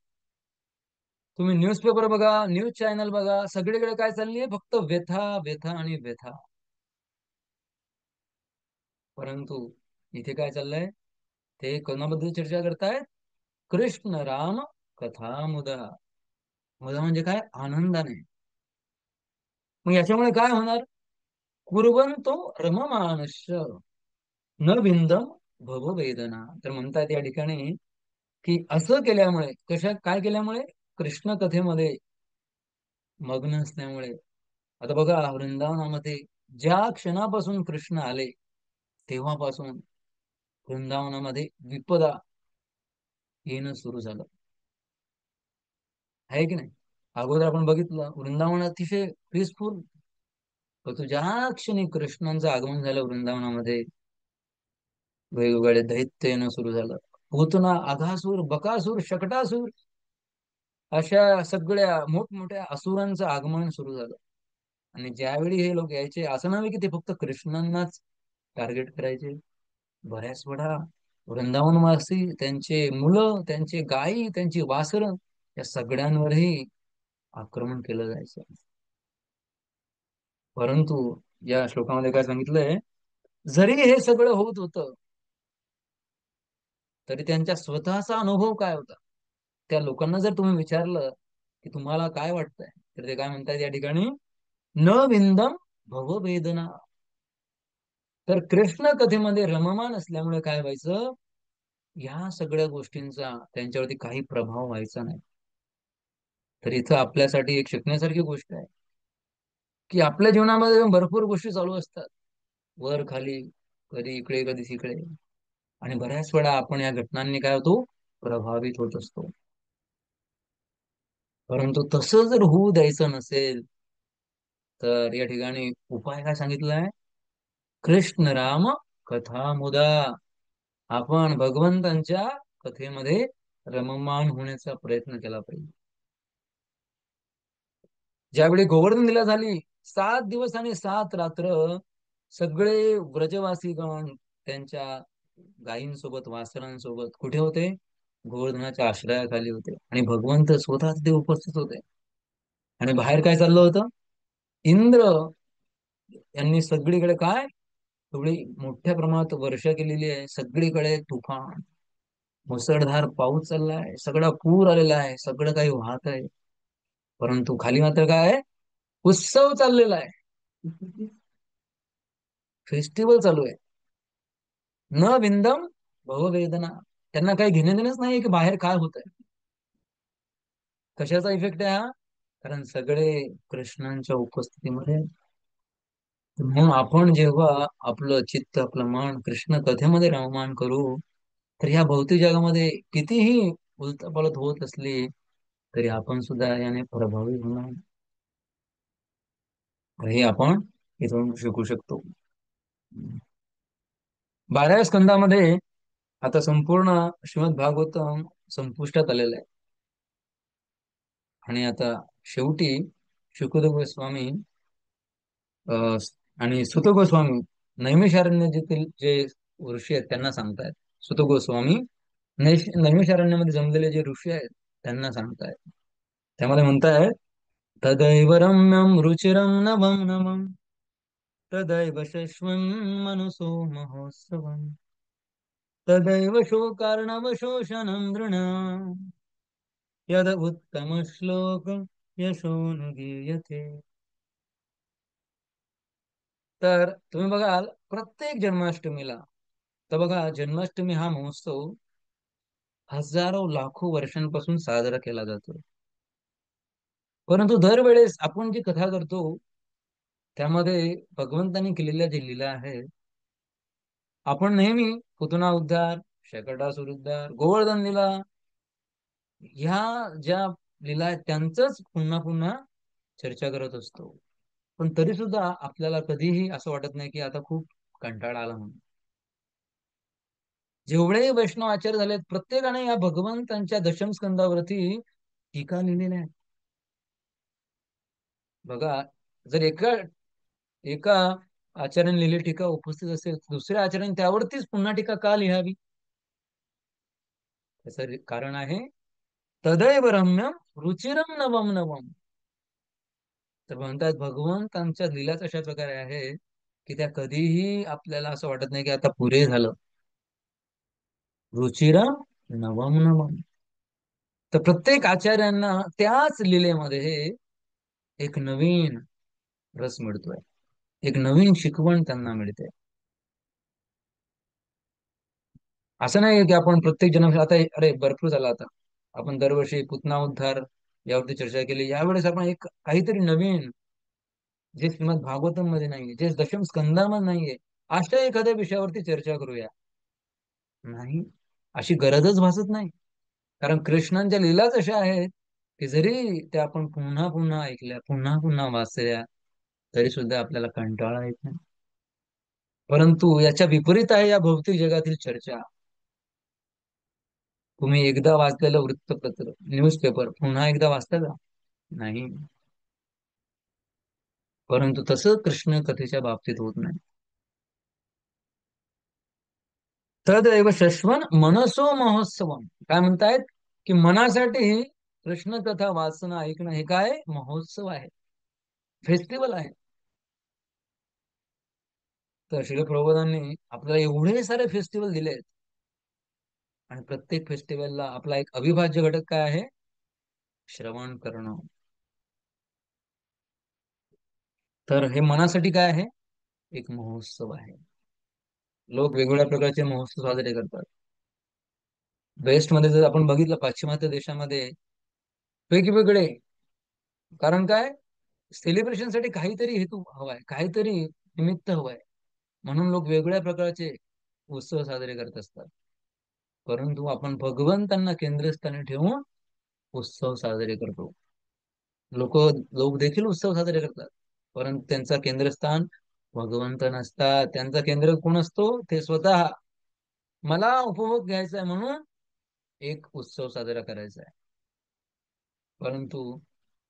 तुम्ही न्यूजपेपर बघा, न्यूज चॅनल बघा, सगळीकडे काय चालली आहे? फक्त व्यथा, व्यथा आणि व्यथा. परंतु इथे काय चाललंय? ते कोणाबद्दल चर्चा करतायत? कृष्ण राम कथा मुदा. मुदा म्हणजे काय? आनंदाने. मग याच्यामुळे काय होणार? कुर्वंतो रममानस्य न विंदम भववेदना. तर म्हणतात या ठिकाणी की असं केल्यामुळे, काय केल्यामुळे? कृष्ण कथेमध्ये मग्न असल्यामुळे. आता बघा, वृंदावनामध्ये ज्या क्षणापासून कृष्ण आले तेव्हापासून वृंदावनामध्ये विपदा येणं सुरू झालं, आहे की नाही? अगोदर आपण बघितलं वृंदावन अतिशय पीसफुल, परंतु ज्या क्षणी कृष्णांचं आगमन झालं वृंदावनामध्ये, वेगवेगळे दैत्य येणं सुरू झालं. पूतना, अघासूर, बकासूर, शकटासूर, अशा सगळ्या मोठमोठ्या असुरांचं आगमन सुरू झालं. आणि ज्यावेळी हे लोक यायचे, असं नव्हे की ते फक्त कृष्णांनाच टार्गेट करायचे. बऱ्याच वेळा वृंदावनवासी, त्यांचे मुलं, त्यांचे गायी, त्यांची वासरं, या सगळ्यांवरही आक्रमण केलं जायचं. परंतु या श्लोकामध्ये काय सांगितलंय, जरी हे सगळं होत होतं तरी त्यांच्या स्वतःचा अनुभव काय होता? त्या लोकांना जर तुम्ही विचारलं की तुम्हाला काय वाटतंय, तर ते काय म्हणतात या ठिकाणी? न विंदम भववेदना. तर कृष्ण कथेमध्ये रममान असल्यामुळे काय व्हायचं? या सगळ्या गोष्टींचा त्यांच्यावरती काही प्रभाव व्हायचा नाही. तर इथं आपल्यासाठी एक शिकण्यासारखी गोष्ट आहे की आपल्या जीवनामध्ये भरपूर गोष्टी चालू असतात, वर खाली, कधी इकडे कधी तिकडे. आणि बऱ्याच वेळा आपण या घटनांनी काय होतो, प्रभावित होत असतो. परंतु तसं जर होऊ द्यायचं नसेल, तर या ठिकाणी उपाय काय सांगितला आहे? कृष्ण राम कथा मुदा. आपण भगवंतांच्या कथेमध्ये रममाण होण्याचा प्रयत्न केला पाहिजे. ज्यावेळी गोवर्धन दिला झाली, 7 दिवस आणि 7 रात्र सगळे व्रजवासीगण त्यांच्या गायींसोबत, वासरांसोबत कुठे होते? गोवर्धनाच्या आश्रयाखाली होते. आणि भगवंत स्वतः तिथे उपस्थित होते. आणि बाहेर काय चाललं होतं? इंद्र यांनी सगळीकडे काय, एवढी मोठ्या प्रमाणात वर्षा केलेली आहे, सगळीकडे तुफान, मुसळधार पाऊस चाललाय, सगळा पूर आलेला आहे, सगळं काही वाहत आहे. परंतु खाली मात्र काय आहे? उत्सव चाललेला आहे, फेस्टिवल चालू आहे. न विंदम भववेदना. त्यांना काही घेणं देणंच नाही की बाहेर काय होत आहे. कशाचा इफेक्ट आहे हा? कारण सगळे कृष्णांच्या उपस्थितीमध्ये आहेत. म्हणून आपण जेव्हा आपलं चित्त, आपलं मन कृष्ण कथेमध्ये रममाण करू, तर ह्या भौतिक जगामध्ये कितीही उलथापालथ होत असली तरी आपण सुद्धा याने प्रभावित होणार. हे आपण इथून शिकू शकतो. 12व्या स्कंदामध्ये आता संपूर्ण श्रीमद भागवतम संपुष्टात आलेलं आहे. आणि आता शेवटी शुकदेव गोस्वामी अं, आणि सुत गोस्वामी नैमिषारण्यातील जे ऋषी आहेत त्यांना सांगतायत. सुत गोस्वामी नैमिषारण्यामध्ये जमलेले जे ऋषी आहेत त्यांना सांगतायत. त्यामध्ये म्हणतायत, तदैव रम्यं रुचिरं नवं नवं, तदैव शश्वन् मनसो महोत्सवम्, तदैव शोकार्णवशोषणं नृणाम्, यद उत्तम श्लोक यशोनुगीयते. तर तुम्ही बघाल प्रत्येक जन्माष्टमीला, तर बघा जन्माष्टमी हा महोत्सव हजारो लाखो वर्षांपासून साजरा केला जातो. परंतु दरवेळेस आपण जी कथा करतो त्यामध्ये भगवंतांनी केलेल्या जे लीला आहे, आपण नेहमी पुतना उद्धार, शकटासुर उद्धार, गोवर्धन लीला, ह्या ज्या लीला आहेत त्यांचंच पुन्हा पुन्हा चर्चा करत असतो. पण तरी सुद्धा आपल्याला कधीही असं वाटत नाही की आता खूप कंटाळा आला म्हणून. जेवढे वैष्णव आचार्य झालेत प्रत्येकाने या भगवंतांच्या दशम स्कंदावरती टीका लिहिलेल्या आहेत. बघा, जर एका एका आचार्याने लिहिली टीका उपस्थित असेल, दुसऱ्या आचार्याने त्यावरतीच पुन्हा टीका का लिहावी? त्याचं कारण आहे, तदैव रम्यम रुचिरम नवम नवम. तर म्हणतात भगवंतांच्या लीलाच अशा प्रकारे आहे की त्या कधीही आपल्याला असं वाटत नाही की आता पुरे झालं. रुचिरम नवम नवम. तर प्रत्येक आचार्यांना त्याच लीलेमध्ये एक नवीन रस मिळतोय, एक नवीन शिकवण त्यांना मिळते. असं नाही की आपण प्रत्येक जन्म आता अरे भरपूर झाला, आता आपण दरवर्षी पुतना उद्धार यावरती चर्चा केली. यावेळेस आपण एक काहीतरी नवीन, जे श्रीमद भागवतम मध्ये नाहीये, जे दशम स्कंदामध्ये नाहीये, अशा एखाद्या विषयावरती चर्चा करूया. नाही, अशी गरजच भासत नाही. कारण कृष्णांच्या लीलाच अशा आहेत की जरी त्या आपण पुन्हा पुन्हा ऐकल्या, पुन्हा पुन्हा वाचल्या, तरी सुद्धा आपल्याला कंटाळा येत नाही. परंतु याच्या विपरीत आहे या भौतिक जगातील चर्चा. तुम्ही एकदा वाचलेलं वृत्तपत्र, न्यूजपेपर पुन्हा एकदा वाचता का? नाही. परंतु तसं कृष्ण कथेच्या बाबतीत होत नाही. तदैव शश्वन मनसो महोत्सवम. काय म्हणतायत की मनासाठी कृष्ण कथा वाचणं, ऐकणं हे काय महोत्सव आहे, फेस्टिवल आहे. तर श्रील प्रभुपादांनी आपल्याला एवढे सारे फेस्टिवल दिले आहेत. आणि प्रत्येक फेस्टिवलला आपला एक अविभाज्य घटक काय आहे? श्रवण करणं. तर हे मनासाठी काय आहे? एक महोत्सव आहे. लोक वेगवेगळ्या प्रकारचे महोत्सव साजरे करतात. वेस्ट मध्ये जर आपण बघितलं, पाश्चिमात्य देशामध्ये वेगवेगळे कारण काय, सेलिब्रेशनसाठी काहीतरी हेतू हवाय, काहीतरी निमित्त हवाय, म्हणून लोक वेगळ्या प्रकारचे उत्सव साजरे करत असतात. परंतु आपण भगवंतांना केंद्रस्थानी ठेवून उत्सव साजरे करतो. लोक लोक देखील उत्सव साजरे करतात, परंतु त्यांचा केंद्रस्थान भगवंत नसतात. त्यांचा केंद्र कोण असतो? ते स्वतः. मला उपभोग घ्यायचा आहे म्हणून एक उत्सव साजरा करायचा आहे. परंतु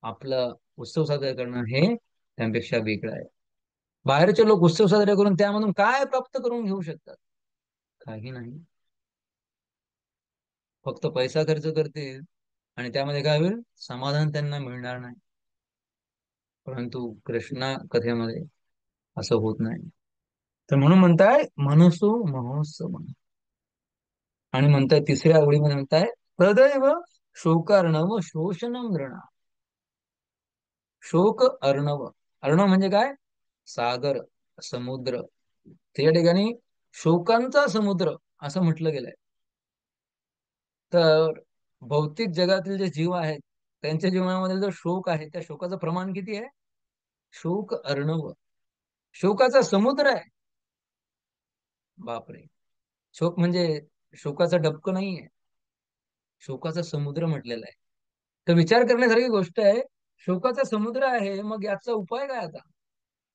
आपला उत्सव साजरा करणं हे त्यापेक्षा वेगळं आहे. बाहेरचे लोक उत्सव साजरे करून त्यामधून काय प्राप्त करून घेऊ शकतात? काही नाही. फक्त पैसा खर्च करतील आणि त्यामध्ये काय होईल? समाधान त्यांना मिळणार नाही. परंतु कृष्णा कथेमध्ये असं होत नाही. तर म्हणून म्हणताय मनसो महोत्सव. आणि म्हणताय तिसऱ्या ओळीमध्ये म्हणताय तदैव शोकार्णव शोषणम नृणां. शोक अर्णव, अर्णव म्हणजे काय? सागर, समुद्र. त्या ठिकाणी शोकांचा समुद्र असं म्हटलं गेलंय. तर भौतिक जगातील जे जीव आहेत त्यांच्या जीवनामध्ये जो शोक आहे त्या शोकाचं प्रमाण किती आहे? शोक अर्णव, शोकाचा समुद्र आहे. बापरे. शोक म्हणजे शोकाचं डबकं नाहीये, शोकाचा समुद्र म्हटलेला आहे. तर विचार करण्यासारखी गोष्ट आहे. शोकाचा समुद्र आहे, मग याचा उपाय काय आता?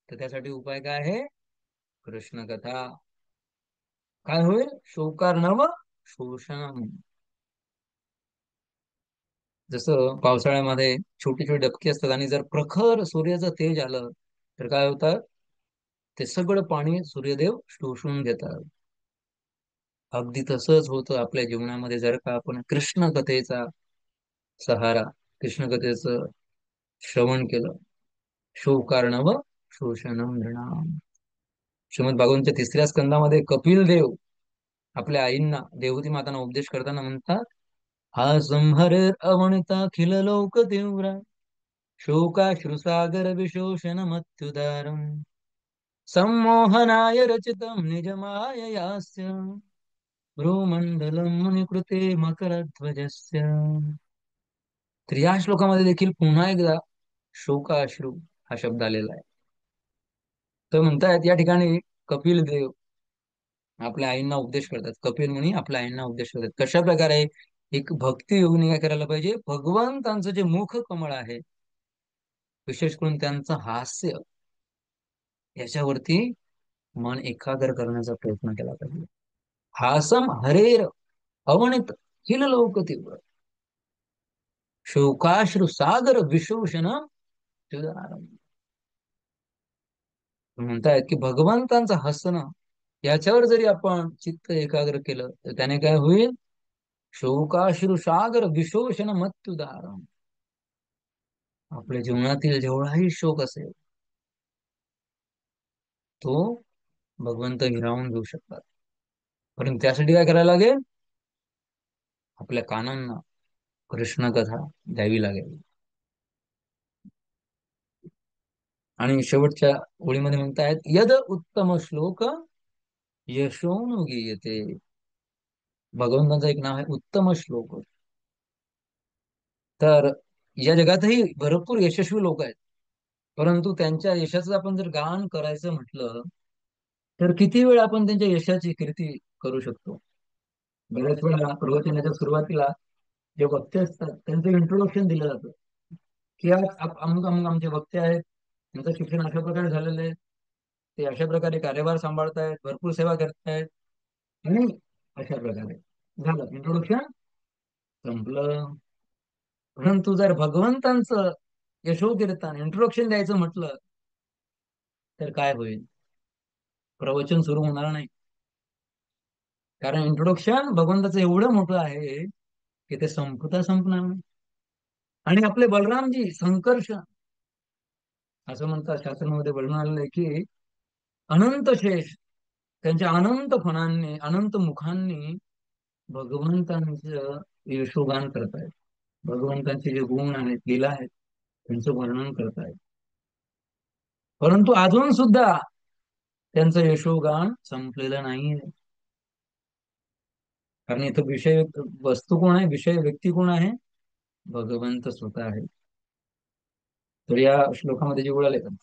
तर त्यासाठी उपाय काय आहे? कृष्ण कथा. काय होईल? शोकार्णव शोषण. जसं पावसाळ्यामध्ये छोटी छोटी डबकी असतात आणि जर प्रखर सूर्याचं तेज आलं तर काय होतं? ते सगळं पाणी सूर्यदेव शोषून घेतात. अगदी तसंच होतं आपल्या जीवनामध्ये जर का आपण कृष्ण कथेचा सहारा, कृष्ण कथेचं श्रवण केलं. शोकार्णव शोषणम नृणाम्. श्रीमद भागवताच्या तिसऱ्या स्कंदामध्ये कपिल देव आपल्या आईंना, देवहूती मातांना उपदेश करताना म्हणतात, हा संहरेर अवनिता खिल लोक तीव्र शोकाश्रुसागर विशोषण मत्युदारम संमोहनाय रचितम निजमाययास्य भ्रूमंडलम मुनिकृते मकरध्वजस्य. तर या श्लोकामध्ये देखील पुन्हा एकदा शोकाश्रू हा शब्द आलेला आहे. तर म्हणतायत या ठिकाणी कपिल देव आपल्या आईंना उपदेश करतात. कपिल मुनी आपल्या आईंना उपदेश करतात कशा प्रकारे एक भक्ती योगीने काय करायला पाहिजे. भगवंतांचं जे मुख कमळ आहे, विशेष करून त्यांचं हास्य, याच्यावरती मन एकाग्र करण्याचा प्रयत्न केला पाहिजे. हासम हरेर अवनित हिल लोक तीव्र शोकाश्रु सागर विशोषण तुदारम. म्हणतायत की भगवंतांचं हसणं याच्यावर जरी आपण चित्त एकाग्र केलं तर त्याने काय होईल? शोकाश्रु सागर विशोषण मत्युदारम. आपल्या जीवनातील जेवढाही शोक असेल तो भगवंत हिरावून घेऊ शकतात. परंतु त्यासाठी काय करायला लागेल? आपल्या कानांना कृष्ण कथा द्यावी लागेल. आणि शेवटच्या ओळीमध्ये म्हणतायत यद उत्तम श्लोक यशोनु गीयते. भगवंताचं एक नाव आहे उत्तम श्लोक. तर या जगातही भरपूर यशस्वी लोक आहेत, परंतु त्यांच्या यशाचं आपण जर गान करायचं म्हटलं तर किती वेळ आपण त्यांच्या यशाची कीर्ती करू शकतो? बऱ्याच वेळा प्रवचनाच्या सुरुवातीला जे वक्ते असतात त्यांचं इंट्रोडक्शन दिलं जातं की आज अमुक अमुक आमचे वक्ते आहेत, त्यांचं शिक्षण अशा प्रकारे झालेलं आहे, ते अशा प्रकारे कार्यभार सांभाळतायत, भरपूर सेवा करतायत आणि अशा प्रकारे झालं इंट्रोडक्शन, संपलं. परंतु जर भगवंतांचं यशोकीर्तन इंट्रोडक्शन द्यायचं म्हटलं तर काय होईल? प्रवचन सुरू होणार नाही. कारण इंट्रोडक्शन भगवंताचं एवढं मोठं आहे की ते संपता संपणार नाही. आणि आपले बलरामजी संकर्षण, असं म्हणतात शास्त्रामध्ये वर्णन आलेलं आहे की अनंत शेष त्यांच्या अनंत फणांनी, अनंत मुखांनी भगवंतांचं यशोगान करतायत. भगवंतांचे जे गुण आहेत, लीला आहेत, त्यांचं वर्णन करतायत. परंतु अजून सुद्धा त्यांचं यशोगान संपलेलं नाहीये. कारण इथं विषय वस्तू कोण आहे? विषय व्यक्ती कोण आहे? भगवंत स्वतः आहे. तर या श्लोकामध्ये जे बोलायला येतात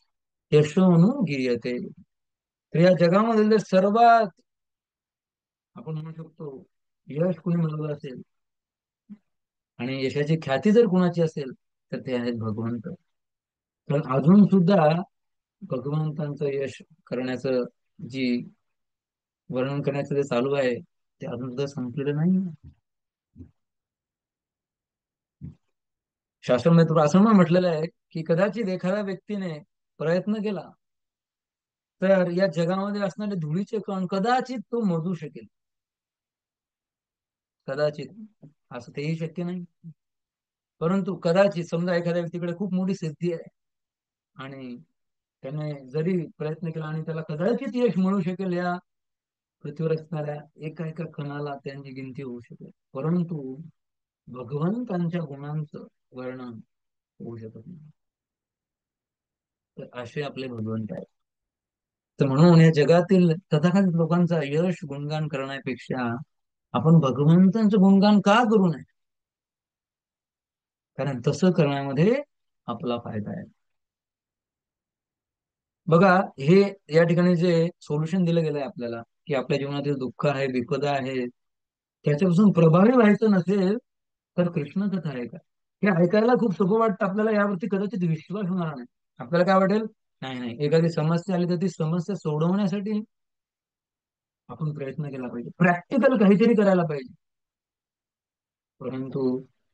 यश म्हणून गिर्यते, तर या जगामधील सर्वात आपण म्हणू शकतो यश कुणी मिळवलं असेल आणि यशाची ख्याती जर कुणाची असेल तर ते आहेत भगवंत. पण अजून सुद्धा भगवंतांचं यश करण्याचं जी वर्णन करण्याचं जे चालू आहे ते अजून सुद्धा संपलेलं नाही. शास्त्रामध्ये तर असं पण म्हटलेलं आहे की कदाचित एखाद्या व्यक्तीने प्रयत्न केला तर या जगामध्ये असणारे धुळीचे कण कदाचित तो मोजू शकेल, कदाचित. असं तेही शक्य नाही. परंतु कदाचित समजा एखाद्या व्यक्तीकडे खूप मोठी सिद्धी आहे आणि त्याने जरी प्रयत्न केला आणि त्याला कदाचित यश मिळू शकेल या पृथ्वीवर असणाऱ्या एका एका कणाला त्यांची गिनती होऊ शकेल, परंतु भगवंतांच्या गुणांचं वर्णन होऊ शकत नाही. तर असे आपले भगवंत आहेत. तर म्हणून या जगातील तथाकथित लोकांचा यश गुणगान करण्यापेक्षा आपण भगवंतांचं गुणगान का करू नये, कारण तसं करण्यामध्ये आपला फायदा आहे. बघा, हे या ठिकाणी जे सोल्युशन दिलं गेलंय आपल्याला की आपल्या जीवनातील दुःख आहे, विपदा आहे, त्याच्यापासून प्रभावी व्हायचं नसेल तर कृष्ण कथा आहे का, हे ऐकायला खूप सोपं वाटतं आपल्याला, यावरती कदाचित विश्वास होणार नाही. आपल्याला काय वाटेल, नाही नाही, एखादी समस्या आली तर ती समस्या सोडवण्यासाठी आपण प्रयत्न केला पाहिजे, प्रॅक्टिकल काहीतरी करायला पाहिजे. परंतु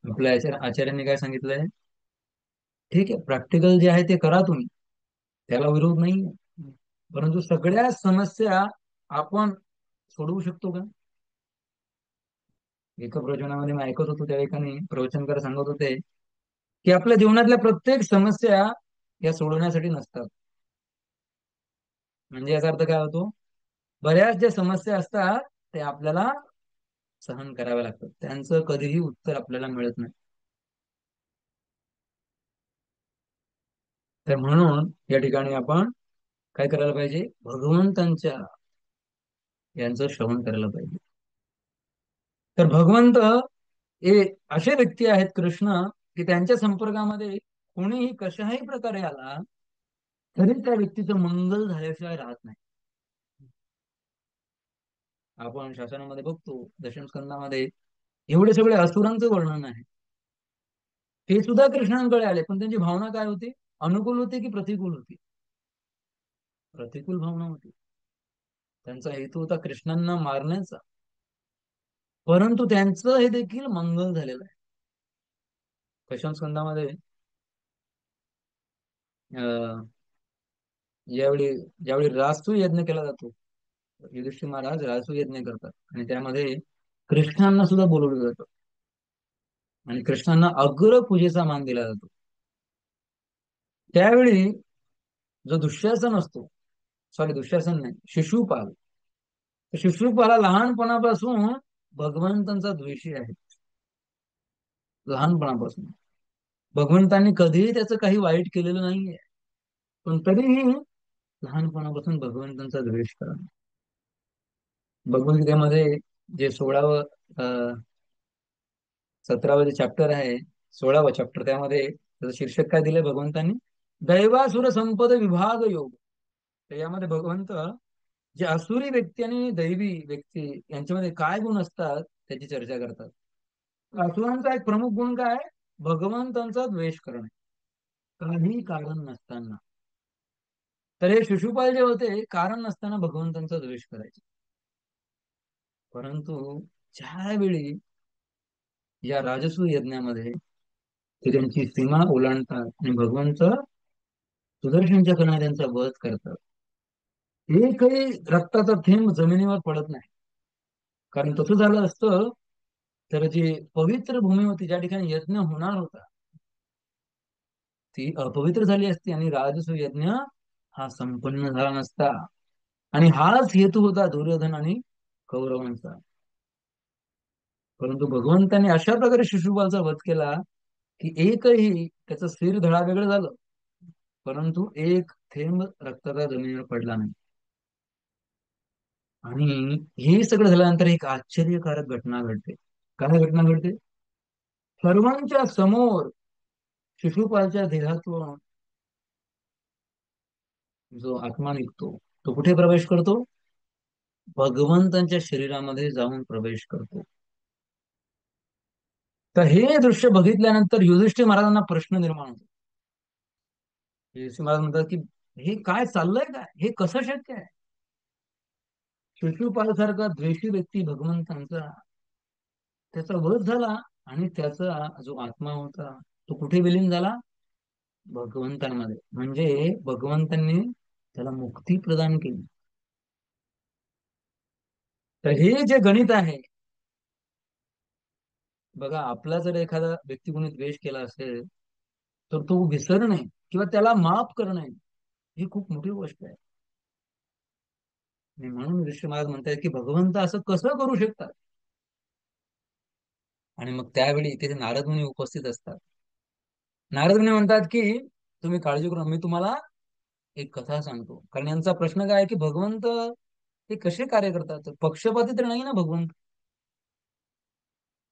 आपल्या आचार्यांनी काय सांगितलंय, ठीक आहे प्रॅक्टिकल जे आहे ते करा तुम्ही, त्याला विरोध नाही, परंतु सगळ्या समस्या आपण सोडवू शकतो का? एका प्रवचनामध्ये मी ऐकत होतो, त्या एकाने प्रवचनकार सांगत होते की आपल्या जीवनातल्या प्रत्येक समस्या या सोडवण्यासाठी नसतात. म्हणजे याचा अर्थ काय होतो, बऱ्याच ज्या समस्या असतात ते आपल्याला सहन कराव्या लागतात, त्यांचं कधीही उत्तर आपल्याला मिळत नाही. तर म्हणून या ठिकाणी आपण काय करायला पाहिजे, भगवंतांच्या यांचं श्रवण करायला पाहिजे. तर भगवंत हे असे व्यक्ती आहेत कृष्ण की त्यांच्या संपर्कामध्ये कोणीही कशाही प्रकारे आला तरी त्या व्यक्तीचं मंगल झाल्याशिवाय राहत नाही. आपण शासनामध्ये बघतो दशम स्कंदामध्ये एवढे सगळे असुरांचं वर्णन आहे, ते सुद्धा कृष्णांकडे आले, पण त्यांची भावना काय होती, अनुकूल होती की प्रतिकूल होती? प्रतिकूल भावना होती. त्यांचा हेतू होता कृष्णांना मारण्याचा, परंतु त्यांचं हे देखील मंगल झालेलं आहे. दशम स्कंदामध्ये अं, यावेळी ज्यावेळी रासू यज्ञ केला जातो, युधिष्ठिर महाराज रासू यज्ञ करतात आणि त्यामध्ये कृष्णांना सुद्धा बोलवलं जातं आणि कृष्णांना अग्र पूजेचा मान दिला जातो. त्यावेळी जो दुःशासन असतो, सॉरी दुःशासन नाही, शिशुपाल, तर शिशुपाला लहानपणापासून भगवंतांचा द्वेषी आहे, लहानपणापासून. भगवंतांनी कधीही त्याचं काही वाईट केलेलं नाहीये, पण तरीही लहानपणापासून भगवंतांचा द्वेष करा. भगवद्गीतेमध्ये जे 16वं 17वं जे चॅप्टर आहे, 16वं चॅप्टर, त्यामध्ये त्याचं शीर्षक काय दिलंय भगवंतांनी, दैवासुर संपद विभाग योग. तर यामध्ये भगवंत जे असुरी व्यक्ती आणि दैवी व्यक्ती यांच्यामध्ये काय गुण असतात त्याची चर्चा करतात. असुरांचा एक प्रमुख गुण काय, भगवंतांचा द्वेष करणे, काही कारण नसताना. तर हे शिशुपाल जे होते कारण नसताना भगवंतांचा द्वेष करायचे, परंतु ज्यावेळी या राजसूय यज्ञामध्ये ते त्यांची सीमा ओलांडतात आणि भगवंत सुदर्शन चक्राने त्यांचा वध करतात, एकही रक्ताचा थेंब जमिनीवर पडत नाही. कारण तसं झालं असतं तर जी पवित्र भूमी होती, ज्या ठिकाणी यज्ञ होणार होता, ती अपवित्र झाली असती आणि राजसूय यज्ञ हा संपन्न झाला नसता. आणि हाच हेतू होता दुर्योधन आणि कौरवांचा. परंतु भगवंताने अशा प्रकारे शिशुपालचा वध केला की एकही त्याचं शिर धडा वेगळं झालं, परंतु एक थेंब रक्ताचा जमिनीवर पडला नाही. आणि हे सगळं झाल्यानंतर एक आश्चर्यकारक घटना घडते. काय घटना घडते, सर्वांच्या समोर शिशुपालच्या देहातून जो आत्मा निघतो तो कुठे प्रवेश करतो? भगवंतांच्या शरीरामध्ये जाऊन प्रवेश करतो. तर हे दृश्य बघितल्यानंतर युधिष्ठिर महाराजांना प्रश्न निर्माण होतो. युधिष्ठिर महाराज म्हणतात की हे काय चाललंय, काय हे कसं शक्य आहे? शिशुपालासारखा द्वेषी व्यक्ती भगवंतांचा, त्याचा वध झाला आणि त्याचा जो आत्मा होता तो कुठे विलीन झाला? भगवंतांमध्ये. म्हणजे भगवंतांनी त्याला मुक्ती प्रदान केली. तर हे जे गणित आहे, बघा, आपला जर एखादा व्यक्ती कोणी द्वेष केला असेल तर तो विसरणे किंवा त्याला माफ करणे ही खूप मोठी गोष्ट आहे. आणि म्हणून ऋषी महाराज म्हणतात की भगवंत असं कसं करू शकतात? आणि मग त्यावेळी तिथे नारद मुनी उपस्थित असतात. नारद मुनी म्हणतात की तुम्ही काळजी करू नका, मी तुम्हाला एक कथा सांगतो. कारण यांचा प्रश्न काय आहे की भगवंत हे कसे कार्य करतात? तर पक्षपाती तर नाही ना भगवंत.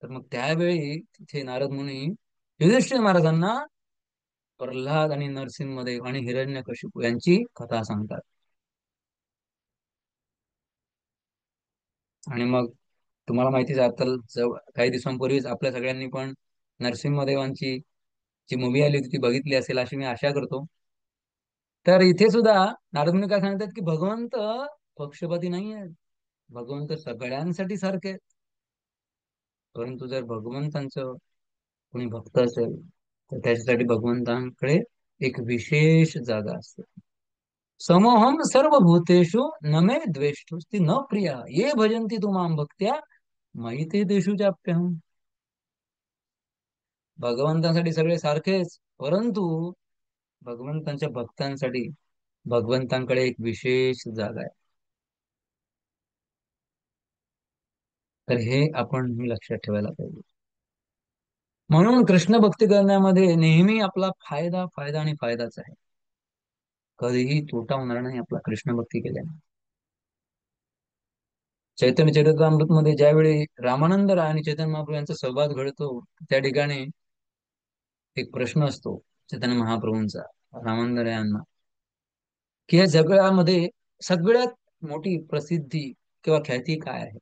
तर मग त्यावेळी तिथे नारद मुनी युधिष्ठिर महाराजांना प्रल्हाद आणि नरसिंहदेव आणि हिरण्यकशिपू यांची कथा सांगतात. आणि मग तुम्हाला माहितीच आहे, आता काही दिवसांपूर्वीच आपल्या सगळ्यांनी पण नरसिंहदेवांची जी मूवी आली होती ती बघितली असेल अशी मी आशा करतो. तर इथे सुद्धा नारद मुनी काय सांगतात की भगवंत पक्षपाती नाही आहेत. भगवंत सगळ्यांसाठी सारखे आहेत. परंतु जर भगवंतांचं कोणी भक्त असेल तर त्याच्यासाठी भगवंतांकडे एक विशेष जागा असते. समोहम सर्वभूतेषु न मे द्वेष्टोस्ति न प्रिया ये भजन्ति तु मां भक्त्या मयि ते तेषु चाप्यहम्. भगवंतांसाठी सगळे सारखेच, परंतु भगवंतांच्या भक्तांसाठी भगवंतांकडे एक विशेष जागा आहे. तर हे आपण लक्षात ठेवायला पाहिजे. म्हणून कृष्ण भक्ती करण्यामध्ये नेहमी आपला फायदा फायदा आणि फायदाच आहे. कधीही तोटा होणार नाही आपला कृष्ण भक्ती केल्याने. चैतन्य चरितामृत मध्ये ज्यावेळी रामानंद राय आणि चैतन्य महाप्रभू यांचा संवाद घडतो, त्या ठिकाणी एक प्रश्न असतो चैतन्य महाप्रभूंचा रामानंद राय यांना, की या जगामध्ये सगळ्यात मोठी प्रसिद्धी किंवा ख्याती काय आहे?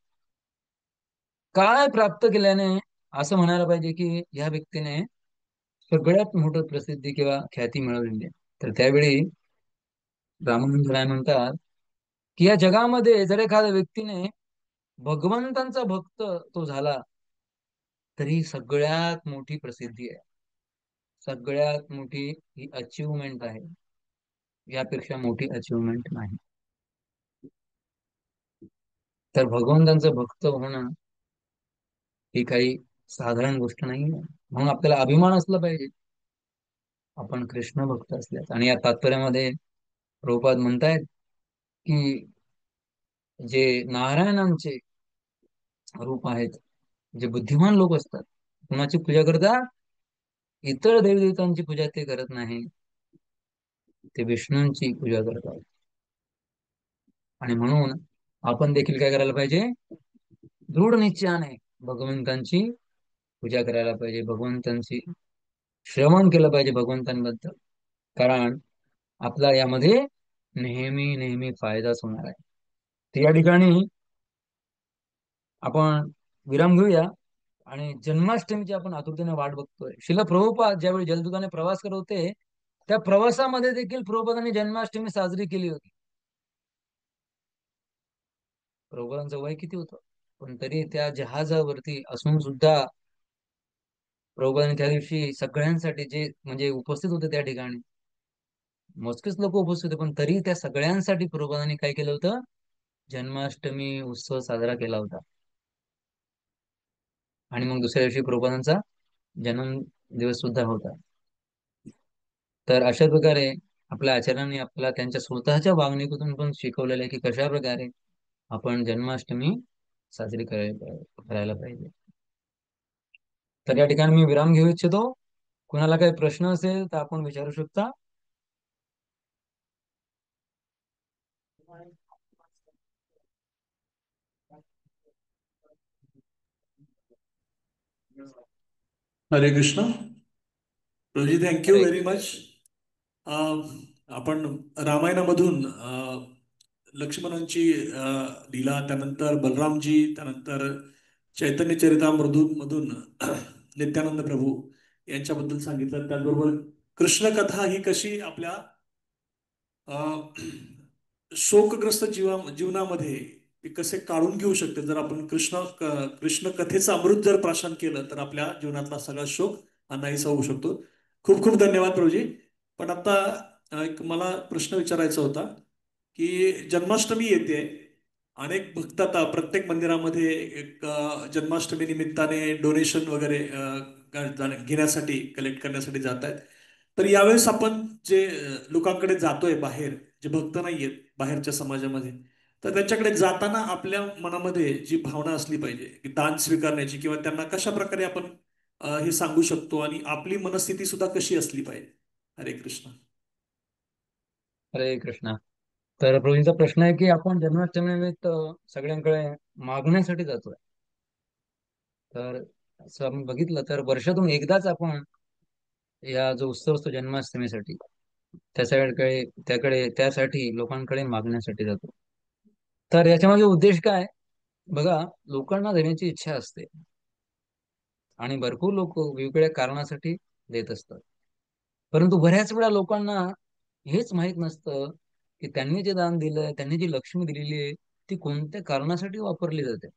काय प्राप्त केल्याने असं म्हणायला पाहिजे की या व्यक्तीने सगळ्यात मोठं प्रसिद्धी किंवा ख्याती मिळवलेली आहे? तर त्यावेळी रामानंद राय म्हणतात की या जगामध्ये जर एखाद्या व्यक्तीने भगवंतांचा भक्त तो झाला तरी सगळ्यात मोठी प्रसिद्धी आहे, सगळ्यात मोठी ही अचिव्हमेंट आहे. यापेक्षा मोठी अचिव्हमेंट नाही. तर भगवंतांचं भक्त होणं ही काही साधारण गोष्ट नाही आहे. म्हणून आपल्याला अभिमान असला पाहिजे आपण कृष्ण भक्त असल्यास. आणि या तात्पर्यामध्ये प्रभुपाद म्हणतायत की जे नारायणांचे रूप आहेत, जे बुद्धिमान लोक असतात, कुणाची पूजा करतात? इतर देवदेवतांची पूजा ते करत नाही, ते विष्णूंची पूजा करतात. आणि म्हणून आपण देखील काय करायला पाहिजे? दृढ निश्चयाने भगवंतांची पूजा करायला पाहिजे, भगवंतांची श्रवण केलं पाहिजे भगवंतांबद्दल. कारण आपला यामध्ये नेहमी नेहमी फायदाच होणार आहे. तर या ठिकाणी आपण विराम घेऊया आणि जन्माष्टमीची आपण आतुरतेने वाट बघतोय. शिला प्रभुपाद ज्यावेळी जलदूताने प्रवास करत होते त्या प्रवासामध्ये देखील प्रभुपादांनी जन्माष्टमी साजरी केली होती. प्रभुपादांचं वय किती होतं, पण तरी त्या जहाजावरती असून सुद्धा प्रभुपादांनी त्या दिवशी सगळ्यांसाठी, जे म्हणजे उपस्थित होते त्या ठिकाणी मोजकेच लोक उपस्थित होते, पण तरी त्या सगळ्यांसाठी प्रभुपादांनी काय केलं होतं? जन्माष्टमी उत्सव साजरा केला होता. आणि मग दुसऱ्या दिवशी प्रभुपादांचा जन्म दिवस सुद्धा होता. तर अशा प्रकारे आपल्या आचार्यांनी आपल्याला त्यांच्या स्वतःच्या वागणुकीतून पण शिकवलेलं आहे की कशा प्रकारे आपण जन्माष्टमी साजरी करायला पाहिजे. तर या ठिकाणी मी विराम घेऊ इच्छितो. कुणाला काही प्रश्न असेल तर आपण विचारू शकता. हरे कृष्ण. प्रभुजी, थँक्यू हरे व्हेरी कृष्ण. मच. आपण रामायणामधून लक्ष्मणांची लीला, त्यानंतर बलरामजी, त्यानंतर चैतन्य चरितामृतून मधून नित्यानंद प्रभू यांच्याबद्दल सांगितलं. त्याचबरोबर कृष्ण कथा ही कशी आपल्या अ, शोकग्रस्त जीवनामध्ये ते कसे काढून घेऊ शकते. जर आपण कृष्ण कथेचं अमृत जर प्राशन केलं तर आपल्या जीवनातला सगळा शोक हा नाहीसा होऊ शकतो. खूप खूप धन्यवाद प्रभूजी. पण आता एक मला प्रश्न विचारायचा होता की जन्माष्टमी येते. अनेक भक्त आता प्रत्येक मंदिरामध्ये एक जन्माष्टमी निमित्ताने डोनेशन वगैरे घेण्यासाठी, कलेक्ट करण्यासाठी जात आहेत. तर यावेळेस आपण जे लोकांकडे जातोय बाहेर, जे भक्त नाहीयेत बाहेरच्या समाजामध्ये, तर त्यांच्याकडे जाताना आपल्या मनामध्ये जी भावना असली पाहिजे की दान स्वीकारण्याची, किंवा त्यांना कशा प्रकारे आपण हे सांगू शकतो, आणि आपली मनस्थिती सुद्धा कशी असली पाहिजे. हरे कृष्ण. हरे कृष्णा. तर प्रभूंचा प्रश्न आहे की आपण जन्माष्टमी निमित्त सगळ्यांकडे मागण्यासाठी जातोय. तर असं आपण बघितलं तर वर्षातून एकदाच आपण या जो उत्सव असतो जन्माष्टमीसाठी, त्यासाठी लोकांकडे मागण्यासाठी जातो. तर याच्यामागे उद्देश काय? बघा, लोकांना देण्याची इच्छा असते आणि भरपूर लोक वेगवेगळ्या कारणासाठी देत असतात. परंतु बऱ्याच वेळा लोकांना हेच माहित नसतं की त्यांनी जे दान दिलंय, त्यांनी जी लक्ष्मी दिलेली आहे, ती कोणत्या कारणासाठी वापरली जाते.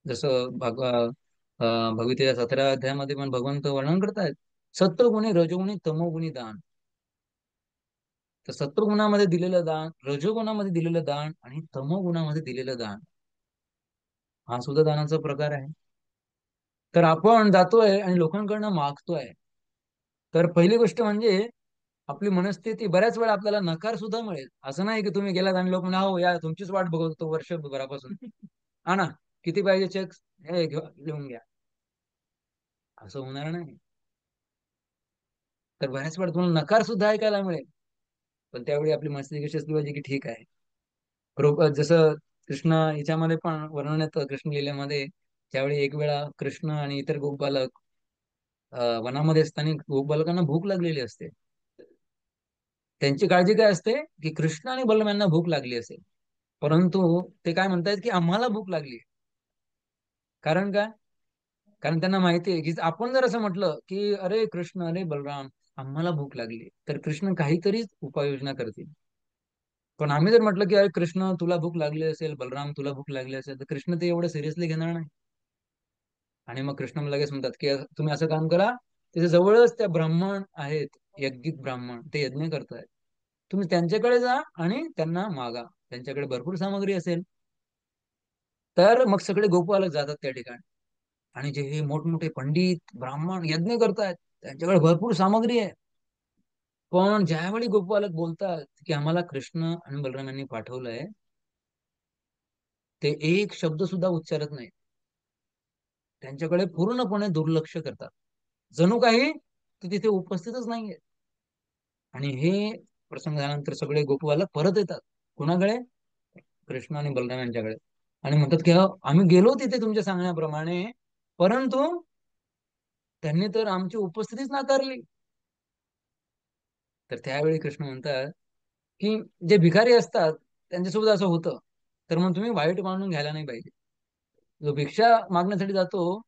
जसं भगवद्गीतेच्या 17 अध्यायामध्ये पण भगवंत वर्णन करतायत, सत्वगुणी, रजोगुणी, तमोगुणी दान. तर सत्वगुणामध्ये दिलेलं दान, रजोगुणामध्ये दिलेलं दान आणि तमोगुणामध्ये दिलेलं दान, हा सुद्धा दानाचा प्रकार आहे. तर आपण जातोय आणि लोकांकडनं मागतोय. तर पहिली गोष्ट म्हणजे आपली मनस्थिती, बऱ्याच वेळा आपल्याला नकार सुद्धा मिळेल. असं नाही की तुम्ही गेलात आणि लोक म्हणा, हो या तुमचीच वाट बघत होतो वर्षभरापासून, हा ना, किती पाहिजे चेक, हे लिहून घ्या. असं होणार नाही. तर बऱ्याच वेळा तुम्हाला नकार सुद्धा ऐकायला मिळेल. पण त्यावेळी आपली मनस्थिती कशी असली पाहिजे की ठीक आहे. जसं कृष्ण याच्यामध्ये पण वर्णन येतं, कृष्ण लीलेमध्ये, त्यावेळी एक वेळा कृष्ण आणि इतर गोपबालक वनामध्ये असताना गोपबालकांना भूक लागलेली असते. त्यांची काळजी काय असते की कृष्ण आणि बलराम यांना भूक लागली असेल, परंतु ते काय म्हणतायत की आम्हाला भूक लागली. कारण काय? कारण त्यांना माहिती आहे की आपण जर असं म्हटलं की अरे कृष्ण, अरे बलराम, आम्हाला भूक लागली, तर कृष्ण काहीतरी उपाययोजना करतील. पण आम्ही जर म्हटलं की अरे कृष्ण तुला भूक लागली असेल, बलराम तुला भूक लागली असेल, तर कृष्ण ते एवढं सिरियसली घेणार नाही. आणि मग कृष्ण लगेच म्हणतात की तुम्ही असं काम करा, त्याच्या जवळच त्या ब्राह्मण आहेत, यज्ञिक ब्राह्मण, ते यज्ञ करतायत, तुम्ही त्यांच्याकडे जा आणि त्यांना मागा, त्यांच्याकडे भरपूर सामग्री असेल. तर मग सगळे गोपालक जातात त्या ठिकाणी, आणि जे हे मोठमोठे पंडित ब्राह्मण यज्ञ करतायत, त्यांच्याकडे भरपूर सामग्री आहे. पण ज्यावेळी गोपालक बोलतात की आम्हाला कृष्ण आणि बलराम यांनी पाठवलंय, ते एक शब्द सुद्धा उच्चारत नाही. त्यांच्याकडे पूर्णपणे दुर्लक्ष करतात, जणू काही ते तिथे उपस्थितच नाहीये. आणि हे प्रसंग झाल्यानंतर सगळे गोपबालक परत येतात. कुणाकडे? कृष्ण आणि बलराम यांच्याकडे. आणि म्हणतात की "अहो, आम्ही गेलो तिथे तुमच्या सांगण्याप्रमाणे, परंतु त्यांनी तर आमची उपस्थितीच नाकारली." तर त्यावेळी कृष्ण म्हणतात की जे भिकारी असतात त्यांच्यासोबत असं होतं, तर मग तुम्ही वाईट मानून घ्यायला नाही पाहिजे. जो भिक्षा मागण्यासाठी जातो,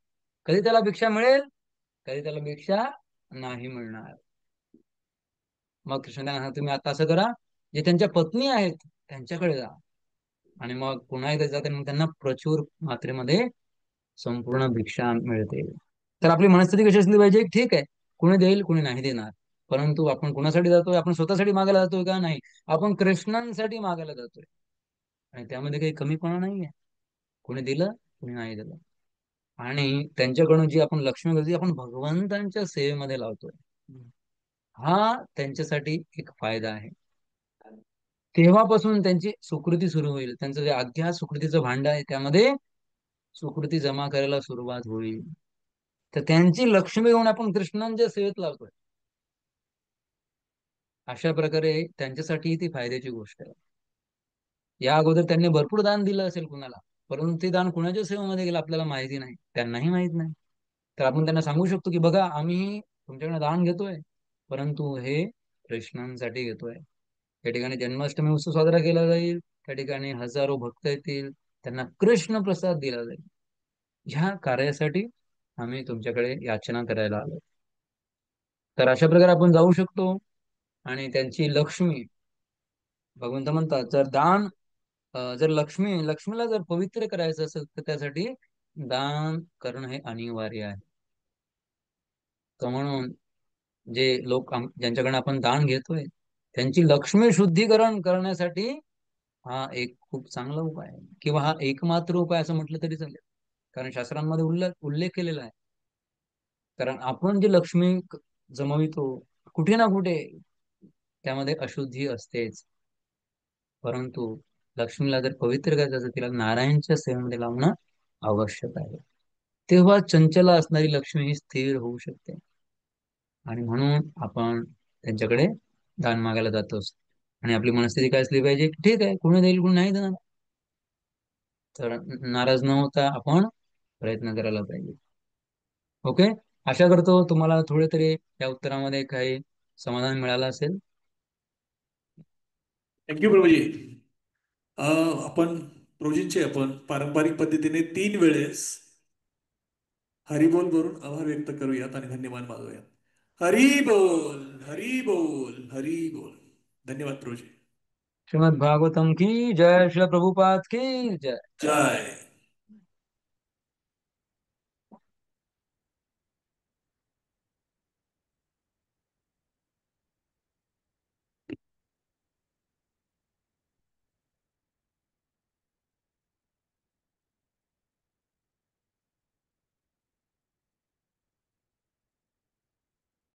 कधी त्याला भिक्षा मिळेल, कधी त्याला भिक्षा नाही मिळणार. मग कृष्ण त्यांना सांगतात, तुम्ही आता असं करा, जे त्यांच्या पत्नी आहेत त्यांच्याकडे जा, आणि मग पुन्हा एकदा जाते, मग त्यांना प्रचूर मात्रेमध्ये संपूर्ण भिक्षा मिळते. तर आपली मनस्थिती कशी असली पाहिजे? ठीक आहे, कुणी देईल, कुणी नाही देणार, परंतु आपण कुणासाठी जातोय? आपण स्वतःसाठी मागायला जातोय का? नाही, आपण कृष्णांसाठी मागायला जातोय. आणि त्यामध्ये काही कमीपणा नाहीये. कुणी दिलं, कुणी नाही दिलं. आणि त्यांच्याकडून जी आपण लक्ष्मी घेतो, ती आपण भगवंतांच्या सेवेमध्ये लावतोय. हा त्यांच्यासाठी एक फायदा आहे. तेव्हापासून त्यांची सुकृती सुरू होईल. त्यांचं जे अज्ञात सुकृतीचं भांड आहे, त्यामध्ये सुकृती जमा करायला सुरुवात होईल. तर त्यांची लक्ष्मी घेऊन आपण कृष्णांच्या सेवेत लावतोय. अशा प्रकारे त्यांच्यासाठी ती फायद्याची गोष्ट आहे. या अगोदर त्यांनी भरपूर दान दिलं असेल कुणाला, परंतु ते दान कुणाच्या सेवेमध्ये गेलं आपल्याला माहिती नाही, त्यांनाही माहित नाही. तर आपण त्यांना सांगू शकतो की बघा, आम्ही तुमच्याकडे दान घेतोय, परंतु हे कृष्णांसाठी घेतोय. त्या ठिकाणी जन्माष्टमी उत्सव साजरा केला जाईल. त्या ठिकाणी हजारो भक्त येतील, त्यांना कृष्ण प्रसाद दिला जाईल. ह्या कार्यासाठी आम्ही तुमच्याकडे याचना करायला आलो. तर अशा प्रकारे आपण जाऊ शकतो आणि त्यांची लक्ष्मी, भगवंत म्हणतात, जर दान जर लक्ष्मीला जर पवित्र करायचं असेल तर त्यासाठी दान करणं हे अनिवार्य आहे. तर म्हणून जे लोक ज्यांच्याकडे आपण दान घेतोय त्यांची लक्ष्मी शुद्धीकरण करण्यासाठी हा एक खूप चांगला उपाय आहे, किंवा हा एकमात्र उपाय असं म्हटलं तरी चालेल. कारण शास्त्रांमध्ये उल्लेख उल्लेख केलेला आहे. कारण आपण जे लक्ष्मी जमवितो, कुठे ना कुठे त्यामध्ये अशुद्धी असतेच. परंतु लक्ष्मीला जर पवित्र करायचं असेल, तिला नारायणच्या सेवेमध्ये लावणं आवश्यक आहे. तेव्हा चंचला असणारी लक्ष्मी ही स्थिर होऊ शकते. आणि म्हणून आपण त्यांच्याकडे दान मागायला जातोच. आणि आपली मनस्थिती काय असली पाहिजे, ठीक आहे, कोणी देईल कोणी नाही देणार, तर नाराज न होता आपण प्रयत्न करायला पाहिजे. ओके. आशा करतो तुम्हाला थोडे तरी या उत्तरामध्ये काही समाधान मिळालं असेल. थँक्यू प्रभूजी. आपण प्रभूजींचे आपण पारंपरिक पद्धतीने 3 वेळेस हरिबोल करून आभार व्यक्त करूयात आणि धन्यवाद मागूयात. हरी बोल, हरी बोल, हरी बोल. धन्यवाद प्रभूजी. श्रीमद् भागवतम की जय, श्री प्रभुपाद की जय. जय.